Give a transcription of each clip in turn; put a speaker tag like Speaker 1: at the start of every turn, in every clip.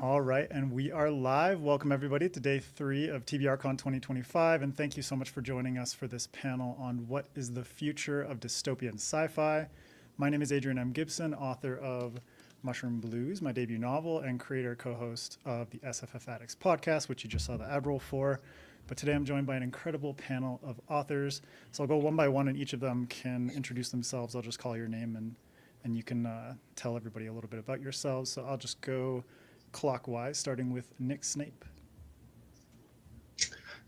Speaker 1: All right, and we are live. Welcome everybody to day 3 of TBRCon 2025, and thank you so much for joining us for this panel on what is the future of dystopian sci-fi. My name is Adrian M. Gibson, author of Mushroom Blues, my debut novel, and creator co-host of the FanFiAddict podcast, which you just saw the ad roll for. But today I'm joined by an incredible panel of authors. So I'll go one by one, and each of them can introduce themselves. I'll just call your name, and you can tell everybody a little bit about yourselves. So I'll just go clockwise, starting with Nick Snape.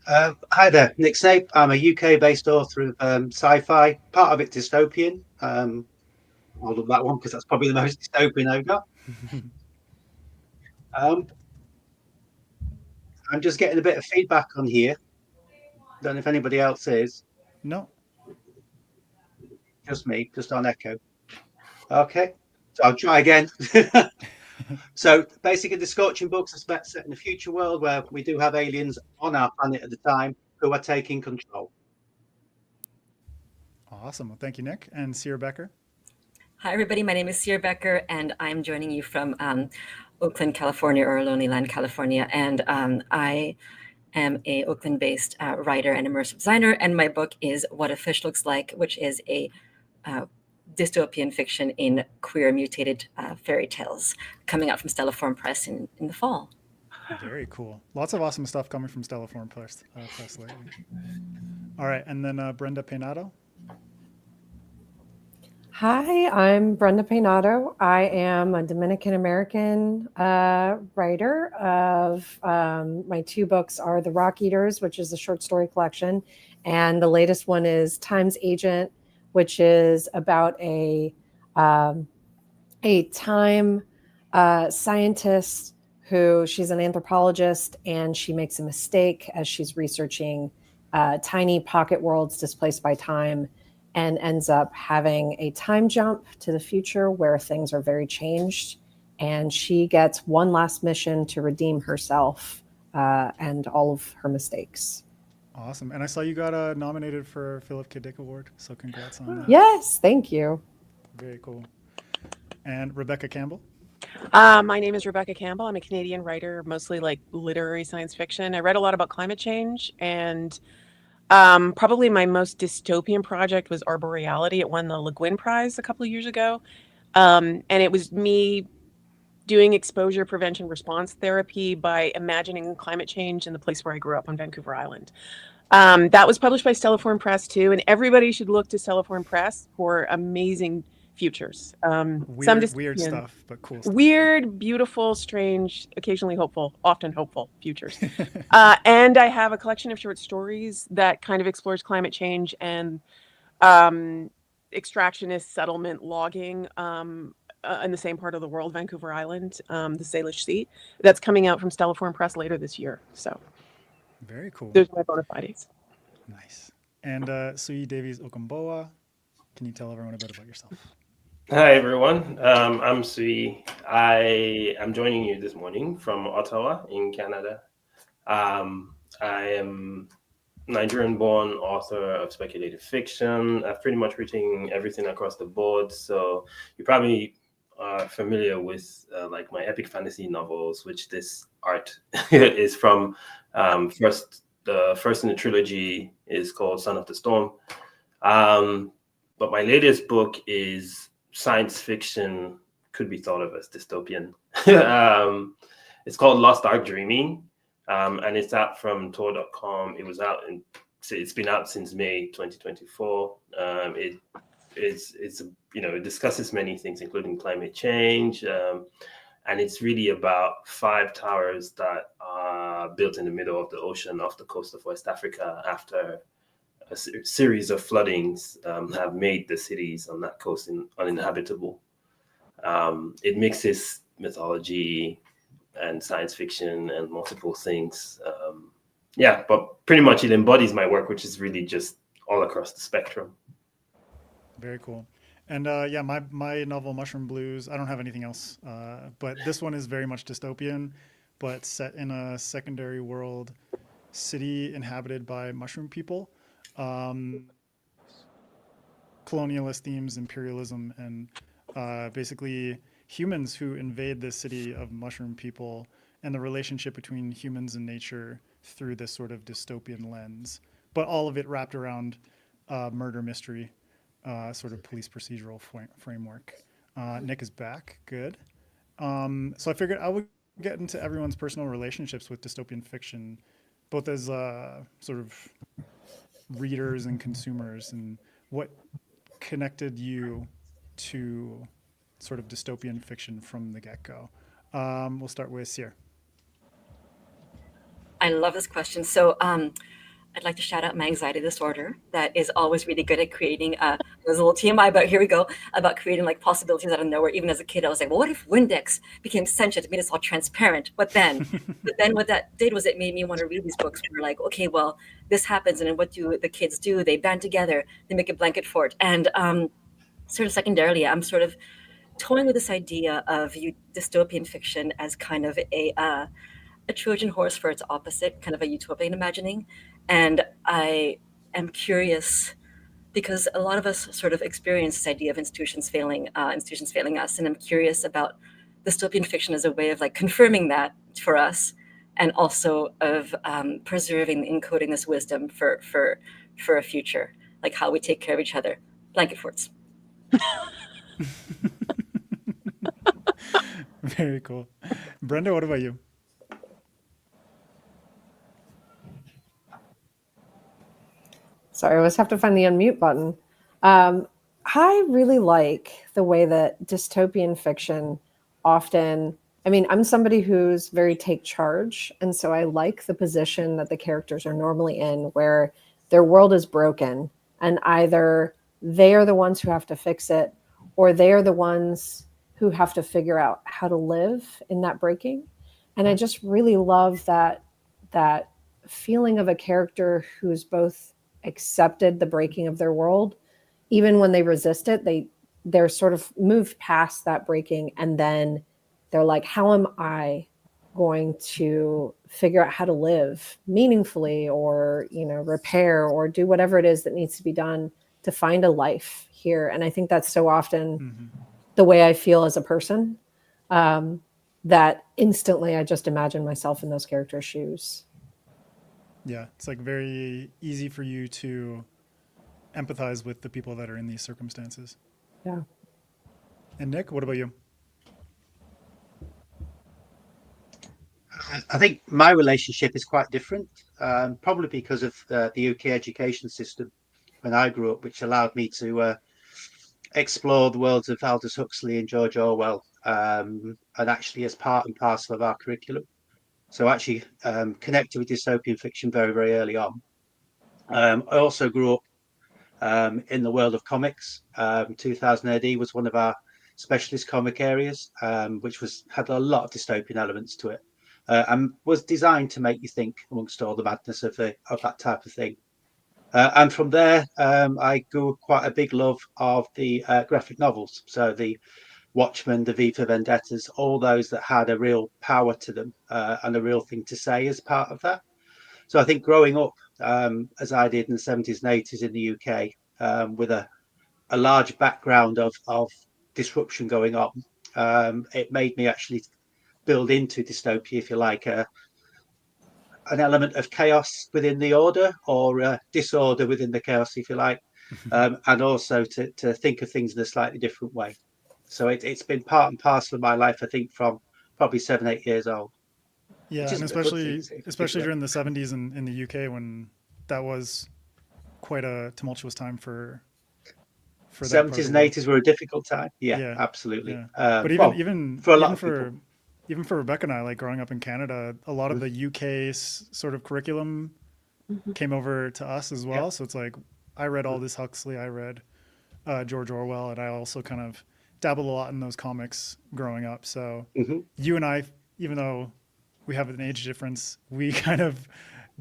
Speaker 2: Hi there, Nick Snape. I'm a UK-based author of sci-fi, part of it dystopian. I'll do that one because that's probably the most dystopian I've got. I'm just getting a bit of feedback on here. Don't know if anybody else is.
Speaker 1: No.
Speaker 2: Just me, just on echo. Okay, so I'll try again. So basically, the Scorching books are set in a future world where we do have aliens on our planet at the time who are taking control.
Speaker 1: Awesome. Well, thank you, Nick. And Sierra Beker.
Speaker 3: Hi, everybody. My name is Sierra Beker, and I'm joining you from Oakland, California, or Lonely Land, California. And I am a Oakland-based writer and immersive designer, and my book is What a Fish Looks Like, which is a dystopian fiction in queer mutated fairy tales coming out from Stelliform Press in the fall.
Speaker 1: Very cool. Lots of awesome stuff coming from Stelliform Press lately. All right, and then Brenda Peynado.
Speaker 4: Hi, I'm Brenda Peynado. I am a Dominican-American writer of, my two books are The Rock Eaters, which is a short story collection, and the latest one is Time's Agent, which is about a time scientist who, she's an anthropologist, and she makes a mistake as she's researching tiny pocket worlds displaced by time, and ends up having a time jump to the future where things are very changed. And she gets one last mission to redeem herself and all of her mistakes.
Speaker 1: Awesome. And I saw you got nominated for Philip K. Dick Award, so congrats on that.
Speaker 4: Yes, thank you.
Speaker 1: Very cool. And Rebecca Campbell.
Speaker 5: My name is Rebecca Campbell. I'm a Canadian writer, mostly like literary science fiction. I read a lot about climate change, and probably my most dystopian project was Arboreality. It won the Le Guin Prize a couple of years ago. And it was me doing exposure prevention response therapy by imagining climate change in the place where I grew up on Vancouver Island. That was published by Stelliform Press too, and everybody should look to Stelliform Press for amazing futures.
Speaker 1: Weird stuff, but cool stuff.
Speaker 5: Weird, beautiful, strange, occasionally hopeful, often hopeful futures. And I have a collection of short stories that kind of explores climate change and extractionist settlement logging in the same part of the world, Vancouver Island, the Salish Sea. That's coming out from Stelliform Press later this year. So
Speaker 1: very cool.
Speaker 5: There's my bona fides.
Speaker 1: Nice. And Suyi Davies Okungbowa, can you tell everyone a bit about yourself?
Speaker 6: Hi, everyone. I'm Suyi. I am joining you this morning from Ottawa in Canada. I am Nigerian-born author of speculative fiction. I've pretty much written everything across the board. So you probably are familiar with like my epic fantasy novels, which this art is from. The first in the trilogy is called Son of the Storm. But my latest book is science fiction, could be thought of as dystopian. It's called Lost Dark Dreaming, and it's out from Tor.com. It's been out since May 2024. It discusses many things, including climate change, and it's really about 5 towers that are built in the middle of the ocean off the coast of West Africa after a series of floodings have made the cities on that coast uninhabitable. It mixes mythology and science fiction and multiple things. But pretty much it embodies my work, which is really just all across the spectrum.
Speaker 1: Very cool. And my novel Mushroom Blues, I don't have anything else, but this one is very much dystopian, but set in a secondary world city inhabited by mushroom people. Colonialist themes, imperialism, and basically humans who invade the city of mushroom people and the relationship between humans and nature through this sort of dystopian lens, but all of it wrapped around murder mystery, sort of police procedural framework. Nick is back. Good. So I figured I would get into everyone's personal relationships with dystopian fiction, both as sort of readers and consumers, and what connected you to sort of dystopian fiction from the get-go. We'll start with Sier.
Speaker 3: I love this question. So I'd like to shout out my anxiety disorder that is always really good at creating there's a little TMI, but here we go, about creating like possibilities out of nowhere. Even as a kid, I was like, well, what if Windex became sentient? It made us all transparent. But then what that did was it made me want to read these books where like, okay, well, this happens, and then what do the kids do? They band together, they make a blanket fort. And sort of secondarily, I'm sort of toying with this idea of dystopian fiction as kind of a Trojan horse for its opposite, kind of a utopian imagining. And I am curious because a lot of us sort of experience this idea of institutions failing us. And I'm curious about dystopian fiction as a way of like confirming that for us, and also of preserving and encoding this wisdom for a future, like how we take care of each other. Blanket forts.
Speaker 1: Very cool. Brenda, what about you?
Speaker 4: Sorry, I always have to find the unmute button. I really like the way that dystopian fiction often, I mean, I'm somebody who's very take charge. And so I like the position that the characters are normally in, where their world is broken and either they are the ones who have to fix it, or they are the ones who have to figure out how to live in that breaking. And I just really love that feeling of a character who's both accepted the breaking of their world, even when they resist it, they're sort of moved past that breaking, and then they're like, how am I going to figure out how to live meaningfully, or repair, or do whatever it is that needs to be done to find a life here. And I think that's so often the way I feel as a person, that instantly I just imagine myself in those characters' shoes.
Speaker 1: Yeah, it's like very easy for you to empathize with the people that are in these circumstances.
Speaker 4: Yeah.
Speaker 1: And Nick, what about you?
Speaker 2: I think my relationship is quite different, probably because of the UK education system when I grew up, which allowed me to explore the worlds of Aldous Huxley and George Orwell, and actually as part and parcel of our curriculum. So actually connected with dystopian fiction very, very early on. I also grew up in the world of comics. 2000 AD was one of our specialist comic areas, which had a lot of dystopian elements to it, and was designed to make you think amongst all the madness of that type of thing. And from there, I grew quite a big love of the graphic novels. So the Watchmen, the V for Vendettas, all those that had a real power to them and a real thing to say as part of that. So I think growing up, as I did in the 70s and 80s in the UK, with a large background of disruption going on, it made me actually build into dystopia, if you like, an element of chaos within the order, or disorder within the chaos, if you like, and also to think of things in a slightly different way. So it's been part and parcel of my life, I think, from probably 7-8 years old.
Speaker 1: Yeah, and especially during the 70s in the UK, when that was quite a tumultuous time for
Speaker 2: 70s and 80s were a difficult time. Yeah. Absolutely.
Speaker 1: Yeah. But even for a lot of people. Even for Rebecca and I, like growing up in Canada, a lot of the UK sort of curriculum came over to us as well. Yeah. So it's like I read Aldous Huxley, I read George Orwell, and I also kind of dabbled a lot in those comics growing up. So you and I, even though we have an age difference, we kind of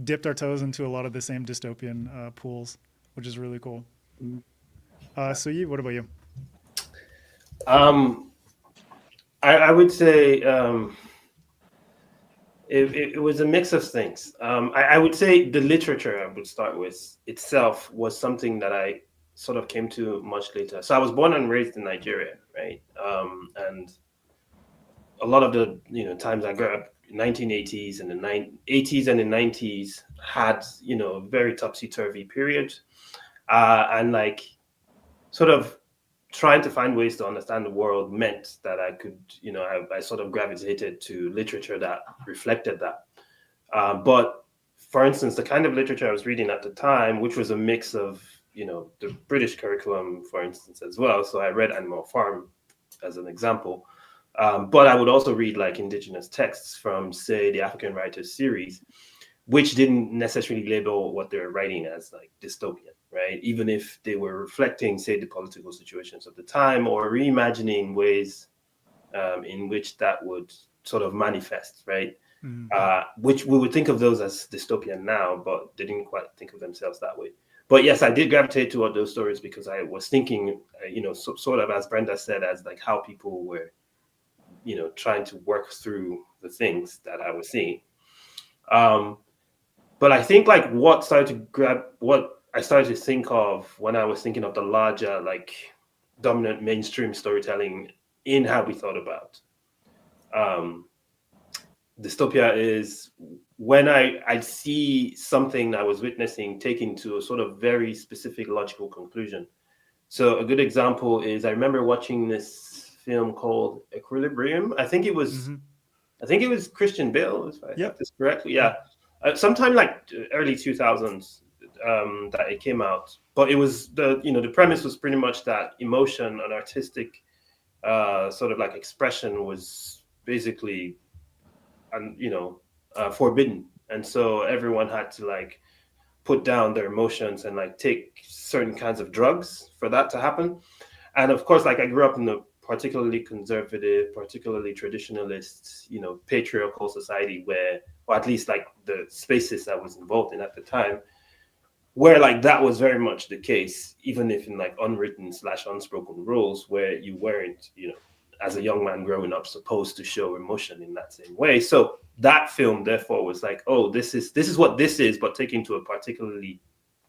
Speaker 1: dipped our toes into a lot of the same dystopian pools, which is really cool. Suyi, what about you?
Speaker 6: I would say it was a mix of things. I would say the literature I would start with itself was something that I sort of came to much later. So I was born and raised in Nigeria, right? And a lot of the times I grew up 1980s and the 80s and the 90s had, a very topsy-turvy period, and like sort of trying to find ways to understand the world meant that I could, I sort of gravitated to literature that reflected that. But for instance, the kind of literature I was reading at the time, which was a mix of, the British curriculum, for instance, as well. So I read Animal Farm as an example. But I would also read like indigenous texts from, say, the African Writers series, which didn't necessarily label what they were writing as like dystopian, right? Even if they were reflecting, say, the political situations of the time or reimagining ways in which that would sort of manifest, right? Which we would think of those as dystopian now, but they didn't quite think of themselves that way. But yes, I did gravitate toward those stories because I was thinking, sort of as Brenda said, as like how people were, trying to work through the things that I was seeing. But I think like what I started to think of when I was thinking of the larger, like dominant mainstream storytelling in how we thought about dystopia is when I see something I was witnessing taken to a sort of very specific logical conclusion. So a good example is I remember watching this film called Equilibrium. I think it was Christian Bale, if I have this correctly. Yeah. Sometime like early 2000s that it came out. But it was the premise was pretty much that emotion and artistic sort of like expression was basically forbidden, and so everyone had to like put down their emotions and like take certain kinds of drugs for that to happen. And of course, like I grew up in a particularly conservative, particularly traditionalist, patriarchal society where, or at least like the spaces I was involved in at the time, where like that was very much the case, even if in like unwritten / unspoken rules where you weren't, as a young man growing up, supposed to show emotion in that same way. So that film therefore was like, oh, this is what this is, but taken to a particularly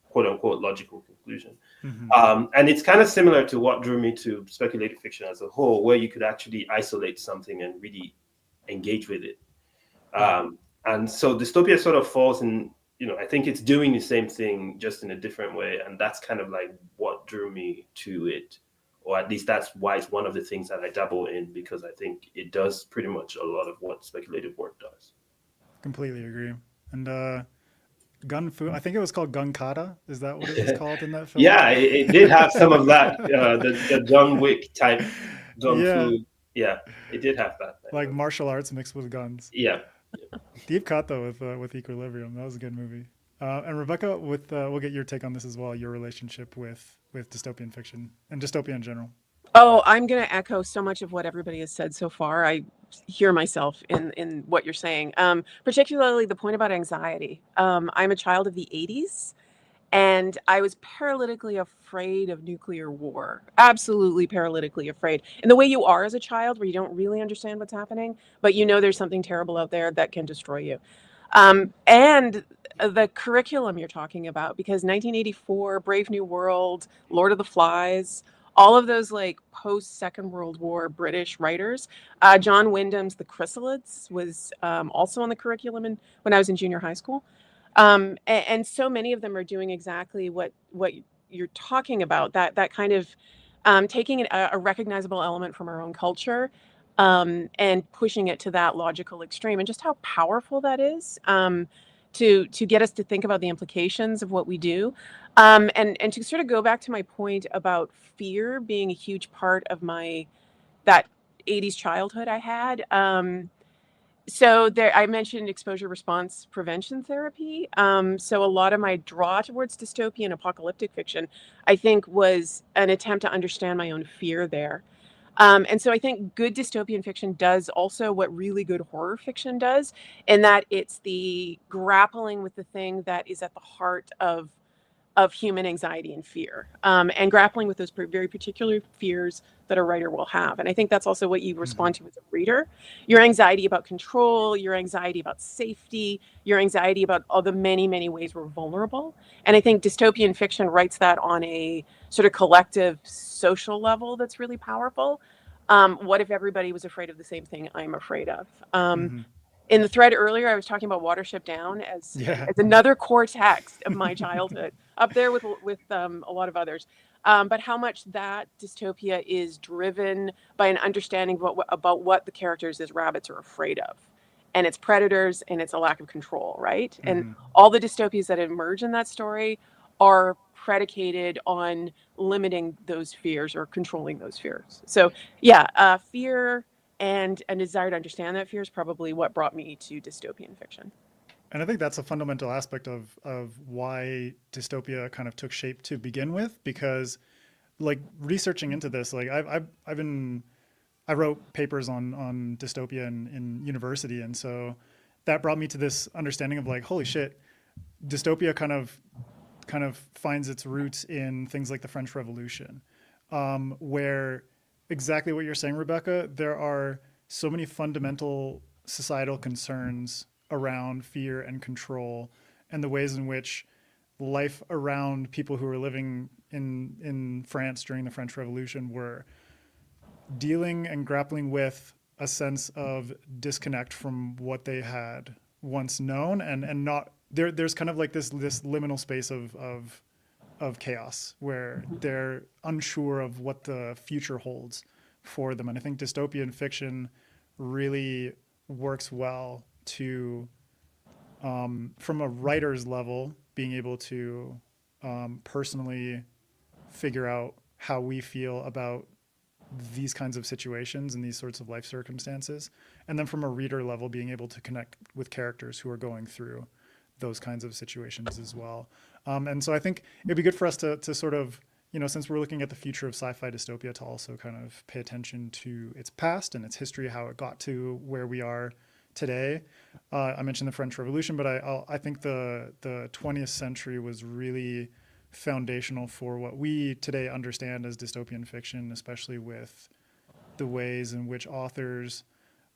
Speaker 6: quote unquote logical conclusion. And it's kind of similar to what drew me to speculative fiction as a whole, where you could actually isolate something and really engage with it. And so dystopia sort of falls in, I think it's doing the same thing just in a different way. And that's kind of like what drew me to it. Or at least that's why it's one of the things that I dabble in, because I think it does pretty much a lot of what speculative work does.
Speaker 1: Completely agree. And Gun Fu, I think it was called Gun Kata. Is that what it was called in that film?
Speaker 6: Yeah, it did have some of that, the John Wick type Gun Fu. Yeah, it did have that.
Speaker 1: Like martial arts mixed with guns.
Speaker 6: Yeah.
Speaker 1: Deep cut though with Equilibrium. That was a good movie. And Rebecca, we'll get your take on this as well, your relationship with dystopian fiction and dystopia in general.
Speaker 5: Oh, I'm going to echo so much of what everybody has said so far. I hear myself in what you're saying, particularly the point about anxiety. I'm a child of the 80s, and I was paralytically afraid of nuclear war. Absolutely paralytically afraid. In the way you are as a child, where you don't really understand what's happening, but there's something terrible out there that can destroy you. And the curriculum you're talking about, because 1984, Brave New World, Lord of the Flies, all of those like post Second World War British writers. John Wyndham's The Chrysalids was also on the curriculum when I was in junior high school. And so many of them are doing exactly what you're talking about, that kind of taking a recognizable element from our own culture and pushing it to that logical extreme, and just how powerful that is to get us to think about the implications of what we do. And to sort of go back to my point about fear being a huge part of that 80s childhood I had. So I mentioned exposure response prevention therapy. So a lot of my draw towards dystopian apocalyptic fiction, I think, was an attempt to understand my own fear there. And so I think good dystopian fiction does also what really good horror fiction does, in that it's the grappling with the thing that is at the heart of human anxiety and fear, and grappling with those very particular fears that a writer will have. And I think that's also what you respond to as a reader. Your anxiety about control, your anxiety about safety, your anxiety about all the many, many ways we're vulnerable. And I think dystopian fiction writes that on a sort of collective social level that's really powerful. What if everybody was afraid of the same thing I'm afraid of? in the thread earlier, I was talking about Watership Down as another core text of my childhood, up there with a lot of others. But how much that dystopia is driven by an understanding about what the characters as rabbits are afraid of, and it's predators and it's a lack of control, right? Mm-hmm. And all the dystopias that emerge in that story are predicated on limiting those fears or controlling those fears. So yeah, fear and a desire to understand that fear is probably what brought me to dystopian fiction.
Speaker 1: And I think that's a fundamental aspect of why dystopia kind of took shape to begin with, because like researching into this, like I wrote papers on dystopia in university. And so that brought me to this understanding of like, holy shit, dystopia kind of finds its roots in things like the French Revolution, where exactly what you're saying, Rebecca, there are so many fundamental societal concerns around fear and control and the ways in which life around people who were living in France during the French Revolution were dealing and grappling with a sense of disconnect from what they had once known, and not there's kind of like this liminal space of chaos where they're unsure of what the future holds for them. And I think dystopian fiction really works well to, from a writer's level, being able to personally figure out how we feel about these kinds of situations and these sorts of life circumstances. And then from a reader level, being able to connect with characters who are going through those kinds of situations as well. And so I think it'd be good for us to sort of, you know, since we're looking at the future of sci-fi dystopia, to also kind of pay attention to its past and its history, how it got to where we are today. I mentioned the French Revolution, but I think the 20th century was really foundational for what we today understand as dystopian fiction, especially with the ways in which authors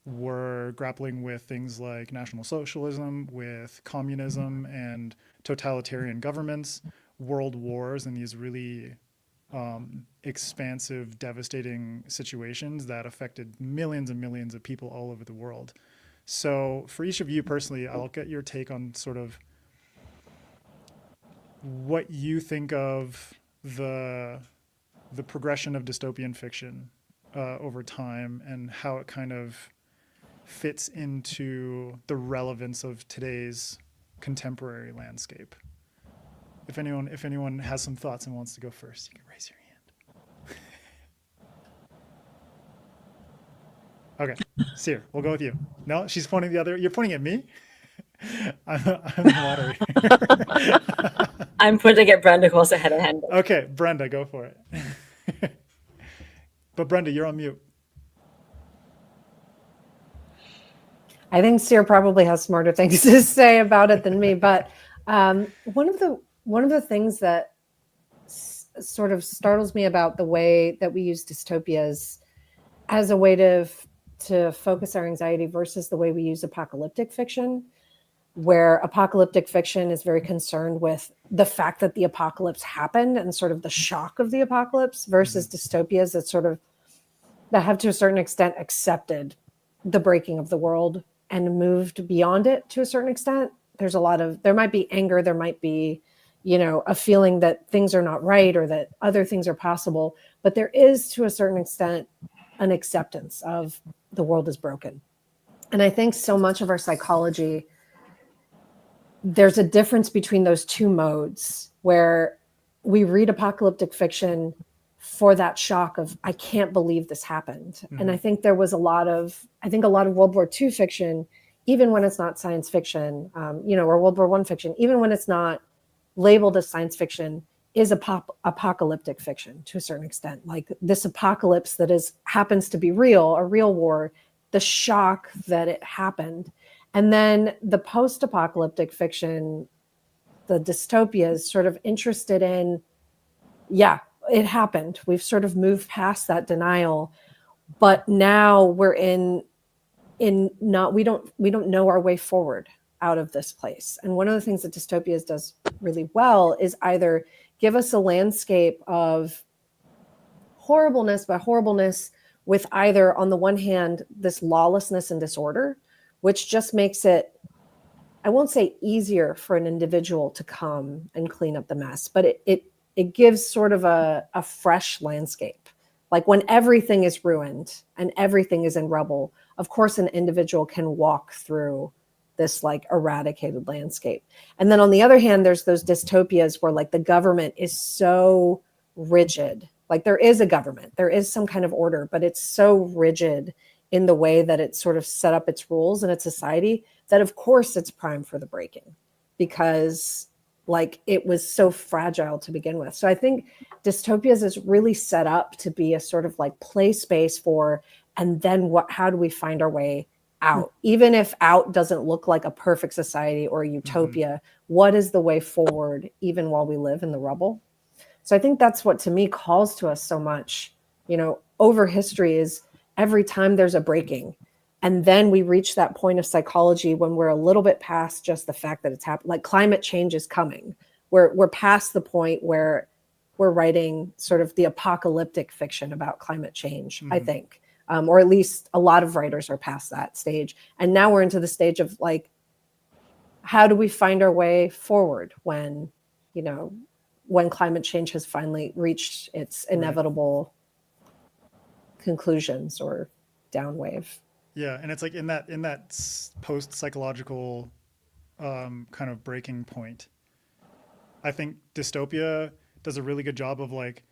Speaker 1: were grappling with things like National Socialism, with communism and totalitarian governments, world wars, and these really expansive, devastating situations that affected millions and millions of people all over the world. So for each of you personally, I'll get your take on sort of what you think of the progression of dystopian fiction over time and how it kind of fits into the relevance of today's contemporary landscape. If anyone has some thoughts and wants to go first, you can raise your hand. Okay, Seer, we'll go with you. No, she's pointing the other. You're pointing at me? I'm the moderator.
Speaker 3: I'm pointing at Brenda, who also had a hand up.
Speaker 1: Okay, Brenda, go for it. But Brenda, you're on mute.
Speaker 4: I think Seer probably has smarter things to say about it than me. But one of the things that sort of startles me about the way that we use dystopias as a way to focus our anxiety versus the way we use apocalyptic fiction, where apocalyptic fiction is very concerned with the fact that the apocalypse happened and sort of the shock of the apocalypse, versus dystopias that have to a certain extent accepted the breaking of the world and moved beyond it to a certain extent. There might be anger, there might be, a feeling that things are not right or that other things are possible, but there is to a certain extent an acceptance of the world is broken. And I think so much of our psychology, there's a difference between those two modes where we read apocalyptic fiction for that shock of, I can't believe this happened. Mm-hmm. And I think there was a lot of World War II fiction, even when it's not science fiction, or World War I fiction, even when it's not labeled as science fiction, is apocalyptic fiction to a certain extent. Like this apocalypse that happens to be real, a real war, the shock that it happened. And then the post-apocalyptic fiction, the dystopias, sort of interested in, it happened. We've sort of moved past that denial, but now we're we don't know our way forward out of this place. And one of the things that dystopias does really well is either give us a landscape of horribleness, but horribleness with either, on the one hand, this lawlessness and disorder, which just makes it, I won't say easier for an individual to come and clean up the mess, but it gives sort of a fresh landscape. Like when everything is ruined and everything is in rubble, of course an individual can walk through this like eradicated landscape. And then on the other hand, there's those dystopias where like the government is so rigid. Like there is a government, there is some kind of order, but it's so rigid in the way that it's sort of set up its rules in its society that of course it's prime for the breaking, because like it was so fragile to begin with. So I think dystopias is really set up to be a sort of like play space for, and then how do we find our way out? Even if out doesn't look like a perfect society or a utopia, what is the way forward even while we live in the rubble? So I think that's what to me calls to us so much, you know, over history, is every time there's a breaking, and then we reach that point of psychology when we're a little bit past just the fact that it's happened. Like climate change is coming. We're past the point where we're writing sort of the apocalyptic fiction about climate change, I think. Or at least a lot of writers are past that stage. And now we're into the stage of like, how do we find our way forward when, you know, when climate change has finally reached its inevitable conclusions or downwave?
Speaker 1: Yeah, and it's like in that post-psychological kind of breaking point, I think dystopia does a really good job of like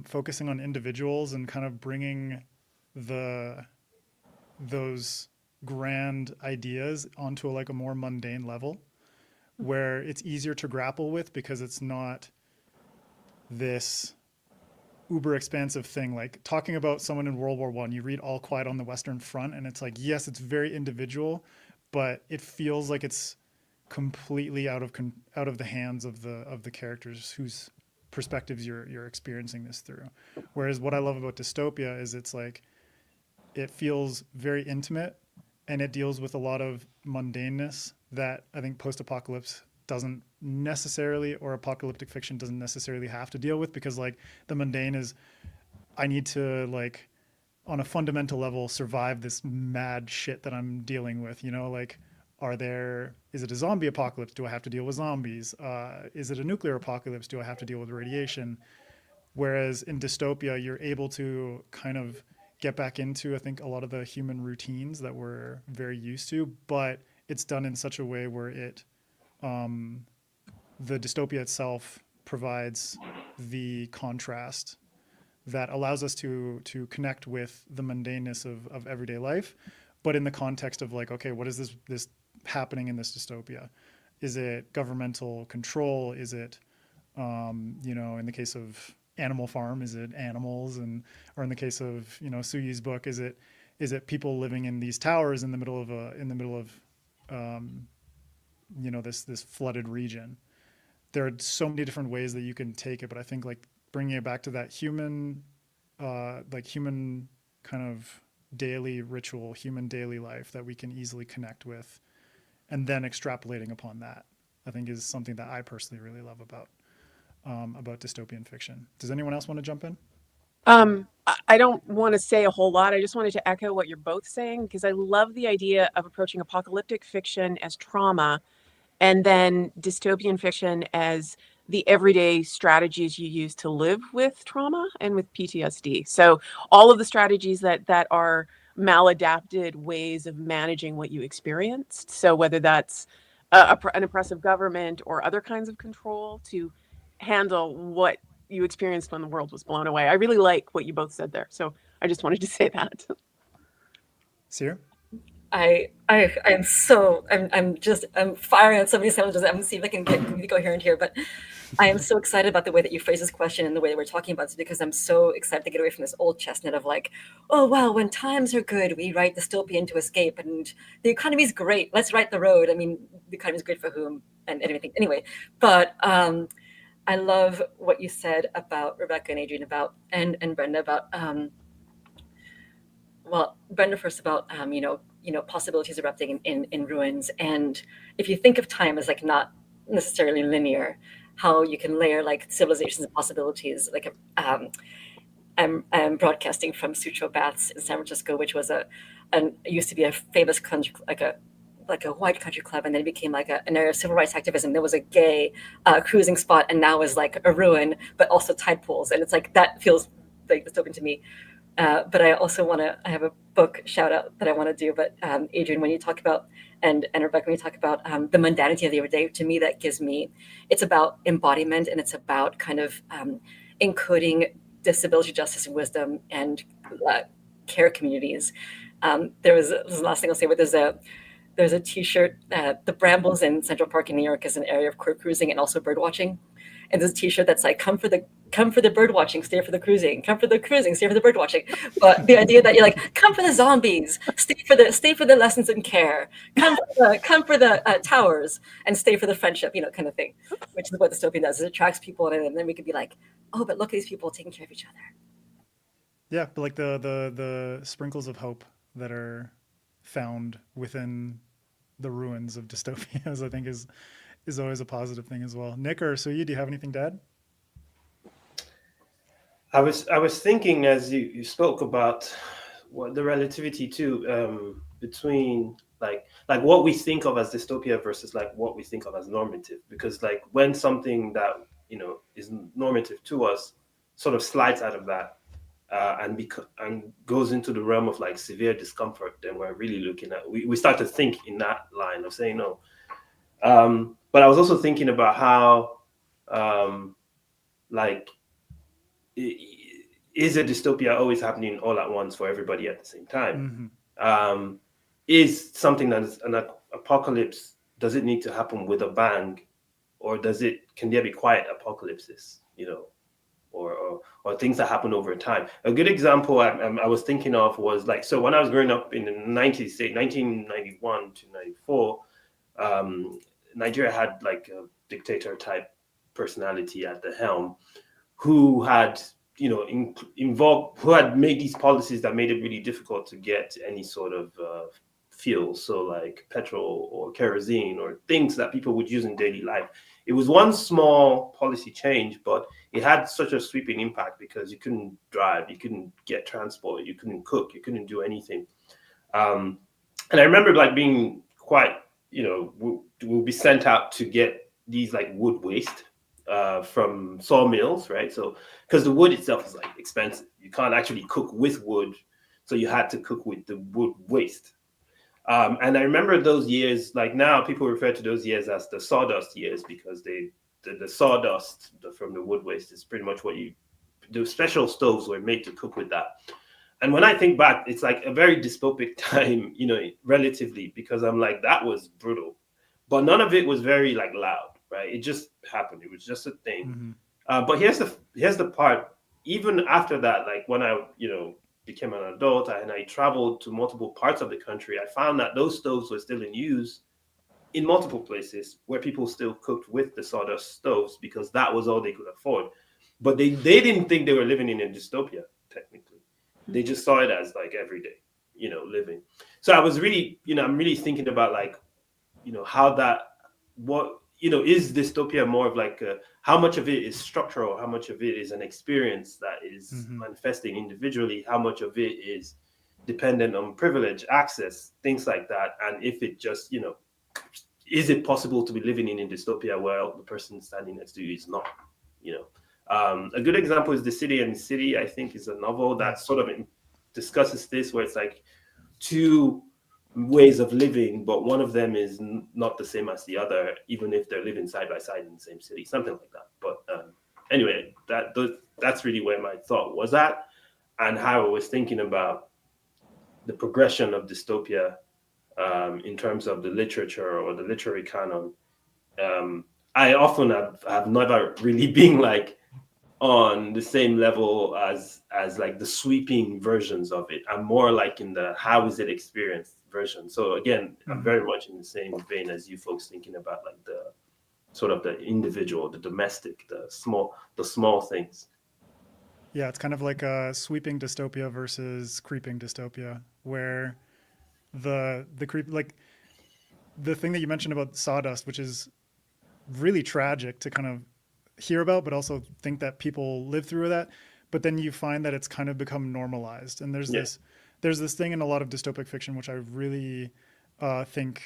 Speaker 1: focusing on individuals and kind of bringing those grand ideas onto like a more mundane level, where it's easier to grapple with because it's not this uber expansive thing. Like talking about someone in World War I, you read All Quiet on the Western Front, and it's like, yes, it's very individual, but it feels like it's completely out of the hands of the characters whose perspectives you're experiencing this through. Whereas what I love about dystopia is it's like it feels very intimate, and it deals with a lot of mundaneness that I think post-apocalypse doesn't necessarily, or apocalyptic fiction doesn't necessarily have to deal with, because like the mundane is, I need to like on a fundamental level survive this mad shit that I'm dealing with, you know, like is it a zombie apocalypse? Do I have to deal with zombies? Is it a nuclear apocalypse? Do I have to deal with radiation? Whereas in dystopia, you're able to kind of get back into, I think, a lot of the human routines that we're very used to, but it's done in such a way where the dystopia itself provides the contrast that allows us to connect with the mundaneness of everyday life, but in the context of like, okay, what is this happening in this dystopia? Is it governmental control? Is it, you know, in the case of Animal Farm, is it animals? Or in the case of, you know, Suyi's book, is it people living in these towers in the middle of you know, this flooded region? There are so many different ways that you can take it, but I think like bringing it back to that human kind of daily ritual, human daily life that we can easily connect with, and then extrapolating upon that, I think is something that I personally really love about dystopian fiction. Does anyone else want to jump in?
Speaker 5: I don't want to say a whole lot. I just wanted to echo what you're both saying, because I love the idea of approaching apocalyptic fiction as trauma, and then dystopian fiction as the everyday strategies you use to live with trauma and with PTSD. So all of the strategies that are maladapted ways of managing what you experienced. So whether that's an oppressive government or other kinds of control to handle what you experienced when the world was blown away. I really like what you both said there. So I just wanted to say that.
Speaker 1: Sierra?
Speaker 3: I'm firing on so many cylinders. I'm see if I can get coherent here, but I am so excited about the way that you phrase this question and the way that we're talking about this, because I'm so excited to get away from this old chestnut of like, oh well, when times are good, we write dystopian to escape, and the economy is great, let's write the road. I mean, the economy is great for whom and everything. Anyway, but I love what you said about Rebecca and Adrian about and Brenda about Brenda first about you know possibilities erupting in ruins. And if you think of time as like not necessarily linear, how you can layer like civilizations and possibilities, like I'm broadcasting from Sutro Baths in San Francisco, which was used to be a famous country, like a white country club, and then it became like an area of civil rights activism. There was a gay cruising spot, and now is like a ruin, but also tide pools, and it's like that feels like dystopian to me. But I also I have a book shout out that I want to do. But Adrian, when you talk about, and Rebecca, when you talk about the mundanity of the everyday, to me, it's about embodiment, and it's about kind of encoding disability justice and wisdom and care communities. This is the last thing I'll say, but there's a T-shirt. The Brambles in Central Park in New York is an area of queer cruising and also bird watching. And there's a T-shirt that's like, come for the bird watching, stay for the cruising. Come for the cruising, stay for the bird watching. But the idea that you're like, come for the zombies, stay for the lessons in care. Come for the towers, and stay for the friendship, kind of thing. Which is what dystopian does. It attracts people, and then we could be like, oh, but look at these people taking care of each other.
Speaker 1: Yeah, but like the sprinkles of hope that are found within the ruins of dystopias, I think is always a positive thing as well. Nick or Suyi, do you have anything to add?
Speaker 6: I was thinking as you spoke about what the relativity too between like what we think of as dystopia versus like what we think of as normative, because like when something that is normative to us sort of slides out of that and goes into the realm of like severe discomfort, then we're really looking at we start to think in that line of saying no. But I was also thinking about how is a dystopia always happening all at once for everybody at the same time? Mm-hmm. Is something that is an apocalypse, does it need to happen with a bang, or can there be quiet apocalypses, or things that happen over time? A good example I was thinking of was like, so when I was growing up in the 90s, say 1991 to 94, Nigeria had like a dictator type personality at the helm who had who had made these policies that made it really difficult to get any sort of fuel, so like petrol or kerosene or things that people would use in daily life. It was one small policy change, but it had such a sweeping impact because you couldn't drive, you couldn't get transport, you couldn't cook, you couldn't do anything. And I remember like being quite, we'll be sent out to get these like wood waste from sawmills, right? So because the wood itself is like expensive, you can't actually cook with wood, so you had to cook with the wood waste. And I remember those years, like now people refer to those years as the sawdust years, because the sawdust from the wood waste is pretty much the special stoves were made to cook with that. And when I think back, it's like a very dystopic time, relatively, because I'm like, that was brutal, but none of it was very like loud, right? It just happened. It was just a thing. Mm-hmm. But here's the part. Even after that, like when I, became an adult and I traveled to multiple parts of the country, I found that those stoves were still in use in multiple places where people still cooked with the sawdust stoves because that was all they could afford. But they didn't think they were living in a dystopia, technically. They just saw it as like everyday, living. So I was really, I'm really thinking about like, is dystopia more of like how much of it is structural, how much of it is an experience that is mm-hmm. manifesting individually, how much of it is dependent on privilege, access, things like that. And if it just, is it possible to be living in a dystopia where the person standing next to you is not, a good example is The City and the City, I think, is a novel that sort of discusses this, where it's like two ways of living, but one of them is not the same as the other, even if they're living side by side in the same city, something like that. But anyway, that's really where my thought was at, and how I was thinking about the progression of dystopia in terms of the literature or the literary canon. I often have never really been like on the same level as like the sweeping versions of it. I'm more like in the how is it experienced version. So again, I'm very much in the same vein as you folks, thinking about like the sort of the individual, the domestic, the small things.
Speaker 1: Yeah, it's kind of like a sweeping dystopia versus creeping dystopia, where the creep, like the thing that you mentioned about sawdust, which is really tragic to kind of hear about, but also think that people live through that. but then you find that it's kind of become normalized. And there's this thing in a lot of dystopic fiction, which I really think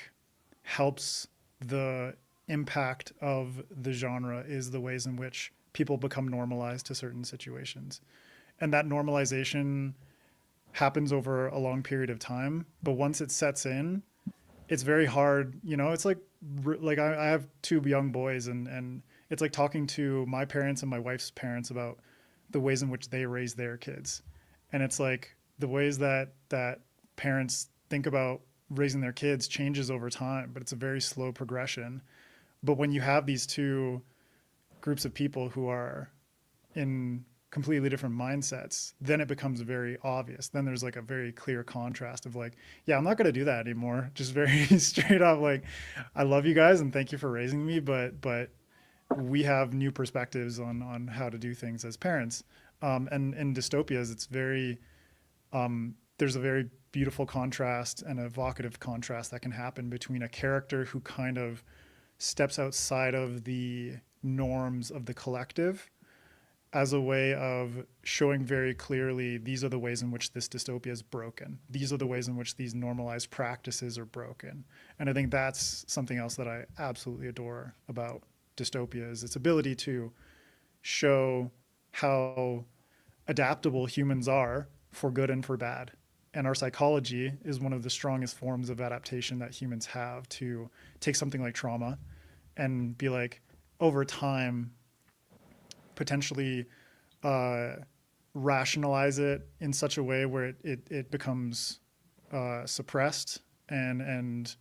Speaker 1: helps the impact of the genre, is the ways in which people become normalized to certain situations. And that normalization happens over a long period of time, but once it sets in, it's very hard. It's like I have two young boys, and it's like talking to my parents and my wife's parents about the ways in which they raise their kids. And it's like the ways that parents think about raising their kids changes over time, but it's a very slow progression. But when you have these two groups of people who are in completely different mindsets, then it becomes very obvious. Then there's like a very clear contrast of like, yeah, I'm not going to do that anymore. Just very straight up, like, I love you guys and thank you for raising me, but we have new perspectives on how to do things as parents. And in dystopias, it's very, there's a very beautiful contrast and evocative contrast that can happen between a character who kind of steps outside of the norms of the collective as a way of showing very clearly, these are the ways in which this dystopia is broken. These are the ways in which these normalized practices are broken. And I think that's something else that I absolutely adore about dystopia, is its ability to show how adaptable humans are for good and for bad. And our psychology is one of the strongest forms of adaptation that humans have, to take something like trauma and be like, over time, potentially rationalize it in such a way where it becomes suppressed, and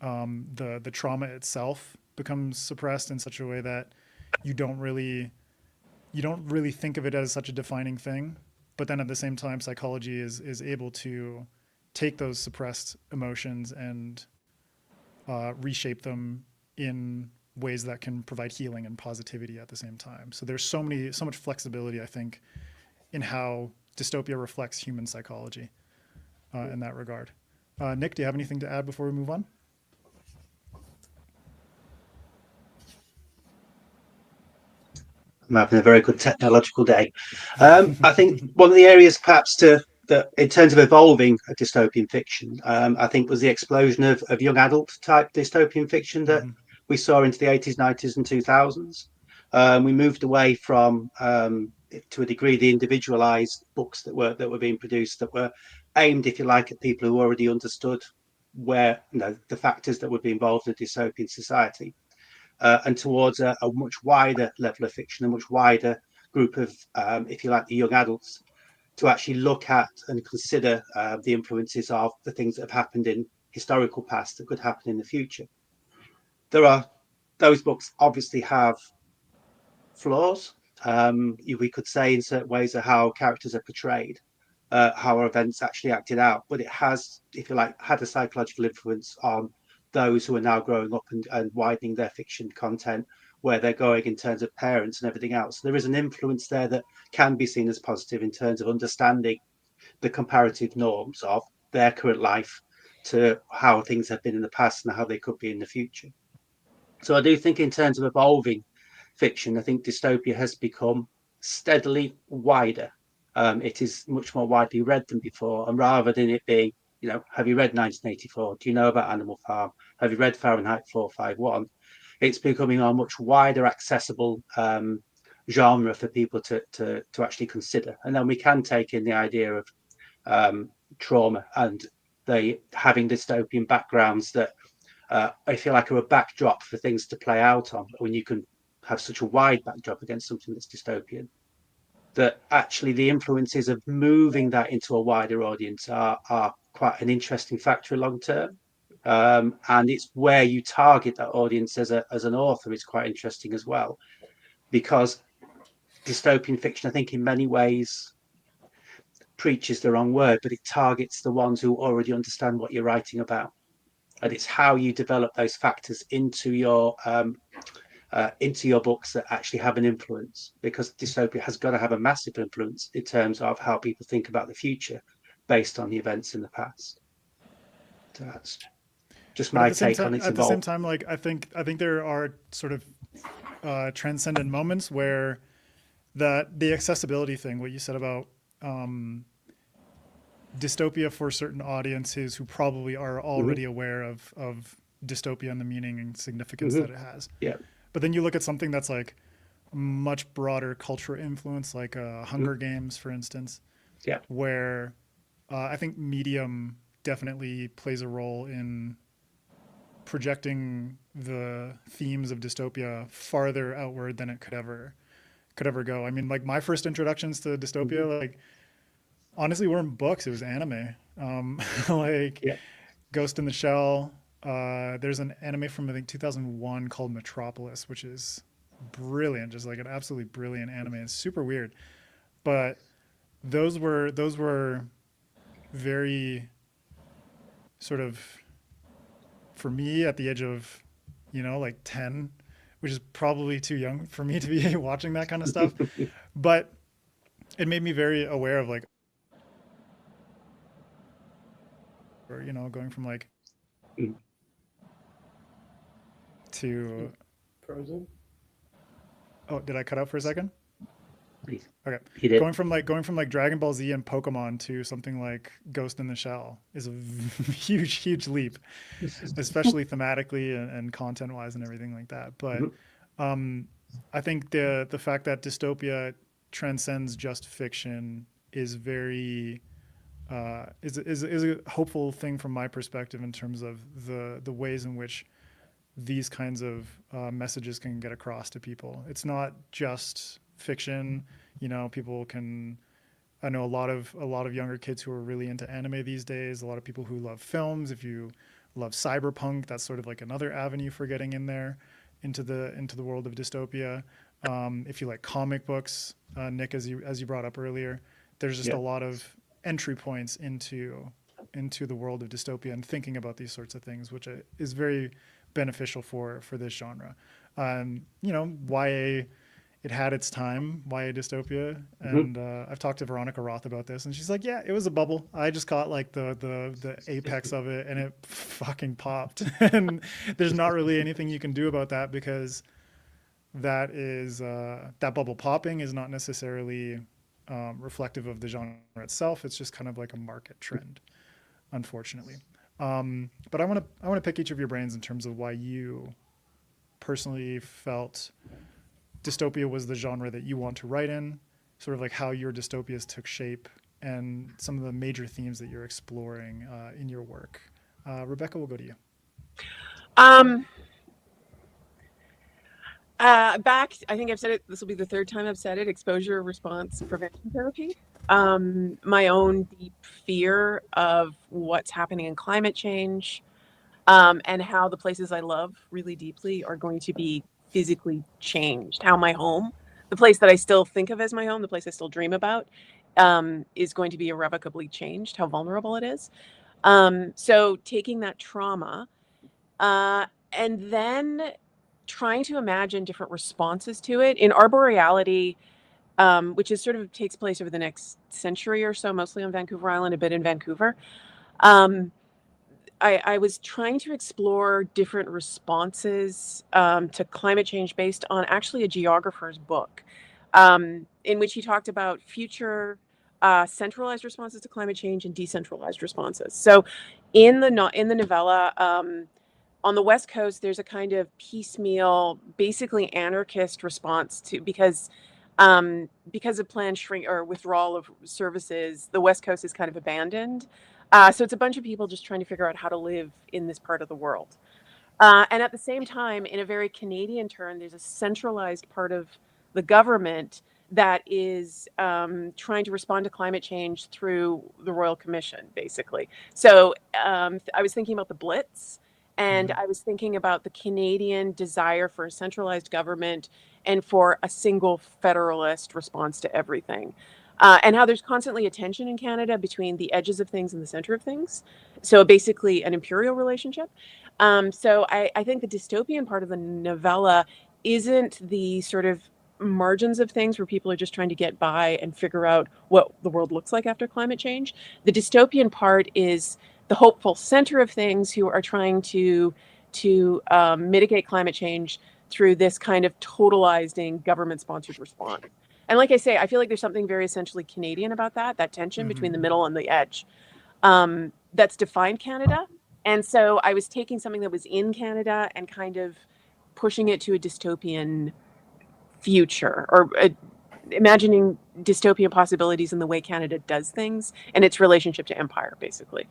Speaker 1: the trauma itself becomes suppressed in such a way that you don't really think of it as such a defining thing. But then at the same time, psychology is able to take those suppressed emotions and reshape them in ways that can provide healing and positivity at the same time. So there's so much flexibility, I think, in how dystopia reflects human psychology in that regard. Nick, do you have anything to add before we move on?
Speaker 2: I'm having a very good technological day. I think one of the areas perhaps that in terms of evolving a dystopian fiction, I think was the explosion of young adult type dystopian fiction that we saw into the 80s, 90s and 2000s. We moved away from, to a degree, the individualized books that were being produced, that were aimed, if you like, at people who already understood where, the factors that would be involved in a dystopian society, and towards a much wider level of fiction, a much wider group of, if you like, the young adults, to actually look at and consider the influences of the things that have happened in historical past that could happen in the future. Those books obviously have flaws. We could say in certain ways of how characters are portrayed, how our events actually acted out, but it has, if you like, had a psychological influence on those who are now growing up and widening their fiction content, where they're going in terms of parents and everything else. There is an influence there that can be seen as positive in terms of understanding the comparative norms of their current life to how things have been in the past and how they could be in the future. So I do think in terms of evolving fiction, I think dystopia has become steadily wider. It is much more widely read than before. And rather than it being, have you read 1984? Do you know about Animal Farm? Have you read Fahrenheit 451? It's becoming a much wider accessible genre for people to actually consider. And then we can take in the idea of trauma and having dystopian backgrounds that I feel like are a backdrop for things to play out on, when you can have such a wide backdrop against something that's dystopian, that actually the influences of moving that into a wider audience are quite an interesting factor long term. And it's where you target that audience as an author is quite interesting as well, because dystopian fiction, I think in many ways, preaches the wrong word, but it targets the ones who already understand what you're writing about. And it's how you develop those factors into your books that actually have an influence, because dystopia has got to have a massive influence in terms of how people think about the future based on the events in the past. So that's just my take on it.
Speaker 1: At the same time, like I think there are sort of transcendent moments where that the accessibility thing, what you said about dystopia for certain audiences who probably are already aware of dystopia and the meaning and significance that it has.
Speaker 2: Yeah.
Speaker 1: But then you look at something that's like much broader cultural influence, like Hunger Games, for instance, where I think medium definitely plays a role in projecting the themes of dystopia farther outward than it could ever go. I mean, like my first introductions to dystopia, like honestly, weren't books; it was anime. Like Ghost in the Shell. There's an anime from I think 2001 called Metropolis, which is brilliant, just like an absolutely brilliant anime. It's super weird, but those were very sort of, for me at the age of, like 10, which is probably too young for me to be watching that kind of stuff, but it made me very aware of like, or going from like to
Speaker 6: Frozen.
Speaker 1: Oh, did I cut out for a second?
Speaker 2: Please.
Speaker 1: Okay.
Speaker 2: He did.
Speaker 1: Going from like Dragon Ball Z and Pokemon to something like Ghost in the Shell is a huge leap, especially thematically and content wise and everything like that. But I think the fact that dystopia transcends just fiction is very is a hopeful thing from my perspective in terms of the ways in which these kinds of messages can get across to people. It's not just fiction. People can. I know a lot of younger kids who are really into anime these days. A lot of people who love films. If you love cyberpunk, that's sort of like another avenue for getting in there into the world of dystopia. If you like comic books, Nick, as you brought up earlier, there's just a lot of entry points into the world of dystopia and thinking about these sorts of things, which is very beneficial for this genre. YA, it had its time, YA dystopia, and I've talked to Veronica Roth about this, and she's like, yeah, it was a bubble. I just caught like the apex of it, and it fucking popped. And there's not really anything you can do about that, because that is that bubble popping is not necessarily reflective of the genre itself. It's just kind of like a market trend, unfortunately. But I want to pick each of your brains in terms of why you personally felt dystopia was the genre that you want to write in, sort of like how your dystopias took shape and some of the major themes that you're exploring in your work. Rebecca, we'll go to you.
Speaker 5: Back, I think I've said it, this will be the third time I've said it, exposure response prevention therapy. My own deep fear of what's happening in climate change, and how the places I love really deeply are going to be physically changed. How my home, the place that I still think of as my home, the place I still dream about, is going to be irrevocably changed, how vulnerable it is. So taking that trauma, and then trying to imagine different responses to it. In arboreality, which is sort of takes place over the next century or so, mostly on Vancouver Island, a bit in Vancouver. I was trying to explore different responses to climate change based on actually a geographer's book, in which he talked about future centralized responses to climate change and decentralized responses. So in the novella, on the West Coast, there's a kind of piecemeal, basically anarchist response to, because of planned shrink or withdrawal of services, the West Coast is kind of abandoned. So it's a bunch of people just trying to figure out how to live in this part of the world. And at the same time, in a very Canadian turn, there's a centralized part of the government that is trying to respond to climate change through the Royal Commission, basically. So I was thinking about the Blitz, and I was thinking about the Canadian desire for a centralized government and for a single federalist response to everything. And how there's constantly a tension in Canada between the edges of things and the center of things. So basically an imperial relationship. So I think the dystopian part of the novella isn't the sort of margins of things where people are just trying to get by and figure out what the world looks like after climate change. The dystopian part is the hopeful center of things who are trying to mitigate climate change through this kind of totalizing government-sponsored response. And like I say, I feel like there's something very essentially Canadian about that tension between the middle and the edge, that's defined Canada. And so I was taking something that was in Canada and kind of pushing it to a dystopian future, or imagining dystopian possibilities in the way Canada does things and its relationship to empire, basically.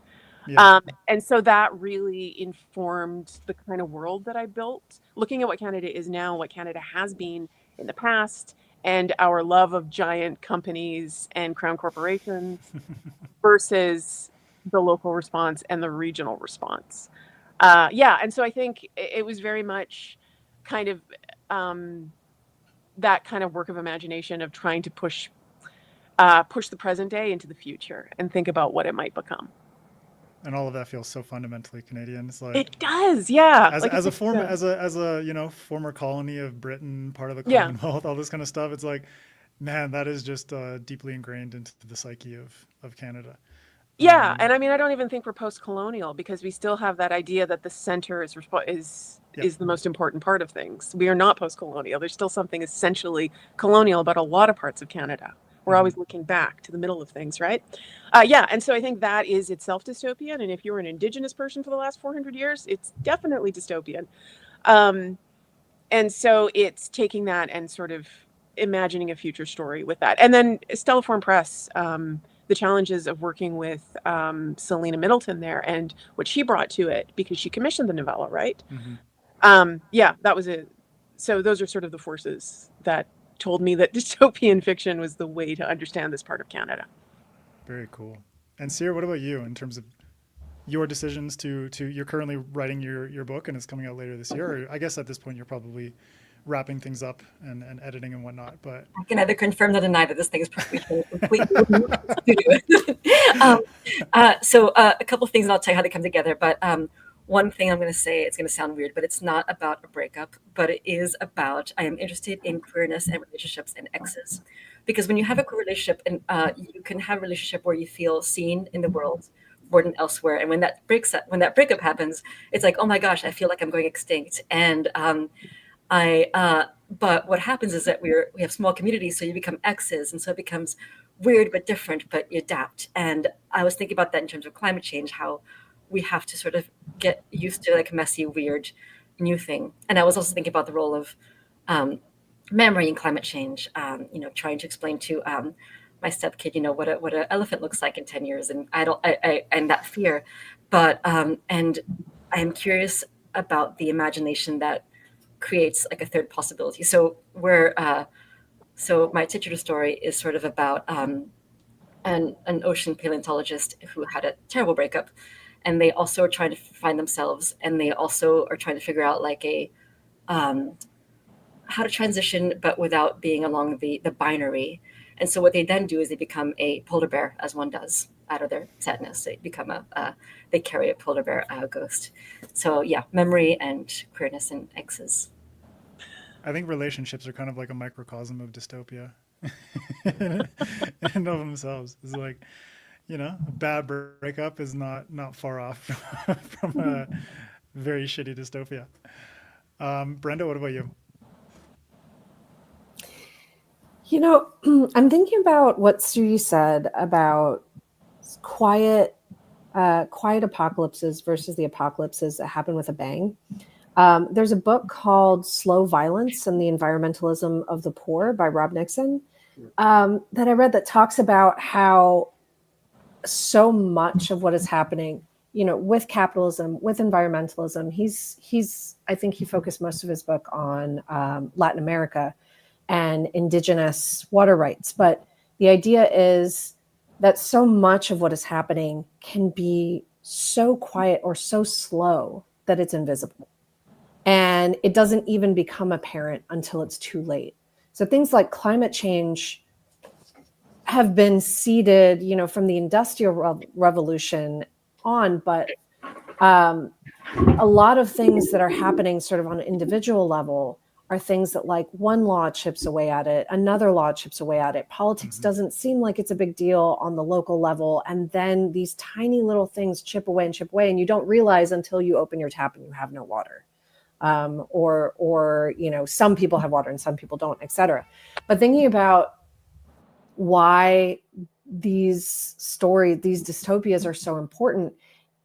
Speaker 1: Yeah.
Speaker 5: And so that really informed the kind of world that I built, looking at what Canada is now, what Canada has been in the past, and our love of giant companies and crown corporations versus the local response and the regional response. And so I think it was very much kind of that kind of work of imagination of trying to push the present day into the future and think about what it might become.
Speaker 1: And all of that feels so fundamentally Canadian. It's like
Speaker 5: it does, yeah.
Speaker 1: As a former colony of Britain, part of the Commonwealth, all this kind of stuff. It's like, man, that is just deeply ingrained into the psyche of Canada.
Speaker 5: Yeah, and I mean, I don't even think we're post-colonial, because we still have that idea that the center is the most important part of things. We are not post-colonial. There's still something essentially colonial about a lot of parts of Canada. We're always looking back to the middle of things, right? And so I think that is itself dystopian. And if you're an Indigenous person for the last 400 years, it's definitely dystopian. And so it's taking that and sort of imagining a future story with that. And then Stelliform Press, the challenges of working with Selena Middleton there and what she brought to it, because she commissioned the novella, right? That was it. So those are sort of the forces that told me that dystopian fiction was the way to understand this part of Canada.
Speaker 1: Very cool. And Cyr, what about you in terms of your decisions to you're currently writing your book and it's coming out later this year? Or I guess at this point you're probably wrapping things up and editing and whatnot, but
Speaker 3: I can neither confirm nor deny that this thing is completely So a couple of things, and I'll tell you how they come together. But one thing I'm going to say, it's going to sound weird, but it's not about a breakup, but it is about, I am interested in queerness and relationships and exes. Because when you have a queer relationship, and you can have a relationship where you feel seen in the world more than elsewhere. And when that breakup happens, it's like, oh my gosh, I feel like I'm going extinct. And but what happens is that we have small communities, so you become exes, and so it becomes weird but different, but you adapt. And I was thinking about that in terms of climate change, how we have to sort of get used to like a messy, weird, new thing. And I was also thinking about the role of memory in climate change. Trying to explain to my stepkid, what an elephant looks like in 10 years, and and that fear. But and I am curious about the imagination that creates like a third possibility. So my titular story is sort of about an ocean paleontologist who had a terrible breakup, and they also are trying to find themselves, and they also are trying to figure out like how to transition, but without being along the binary. And so what they then do is they become a polar bear, as one does out of their sadness. They become they carry a polar bear ghost. So yeah, memory and queerness and exes.
Speaker 1: I think relationships are kind of like a microcosm of dystopia in and of themselves. It's like, a bad breakup is not far off from a very shitty dystopia. Brenda, what about you?
Speaker 4: I'm thinking about what Suyi said about quiet apocalypses versus the apocalypses that happen with a bang. There's a book called Slow Violence and the Environmentalism of the Poor by Rob Nixon that I read that talks about how so much of what is happening, with capitalism, with environmentalism, I think he focused most of his book on Latin America and indigenous water rights. But the idea is that so much of what is happening can be so quiet or so slow that it's invisible. And it doesn't even become apparent until it's too late. So things like climate change have been seeded, from the Industrial Revolution on, but a lot of things that are happening sort of on an individual level are things that like one law chips away at it, another law chips away at it. Politics doesn't seem like it's a big deal on the local level. And then these tiny little things chip away, and you don't realize until you open your tap and you have no water. Or some people have water and some people don't, et cetera. But thinking about why these dystopias are so important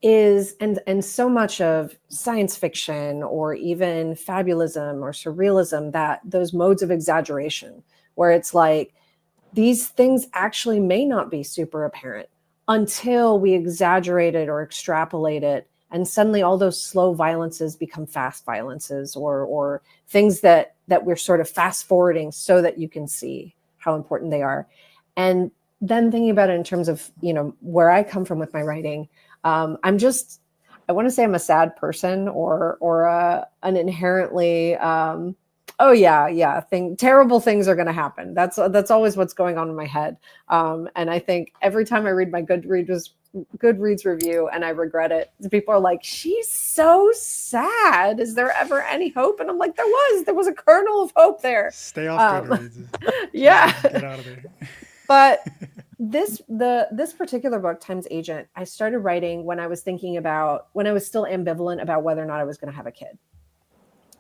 Speaker 4: is, and so much of science fiction or even fabulism or surrealism, that those modes of exaggeration where it's like these things actually may not be super apparent until we exaggerate it or extrapolate it, and suddenly all those slow violences become fast violences, or things that we're sort of fast forwarding so that you can see how important they are. And then thinking about it in terms of, where I come from with my writing, I want to say I'm a sad person, or an inherently terrible things are going to happen. That's always what's going on in my head. And I think every time I read my Goodreads review and I regret it, people are like, she's so sad. Is there ever any hope? And I'm like, there was a kernel of hope there.
Speaker 1: Stay off Goodreads.
Speaker 4: Yeah.
Speaker 1: Get out of there.
Speaker 4: But this particular book, Time's Agent, I started writing when I was still ambivalent about whether or not I was going to have a kid.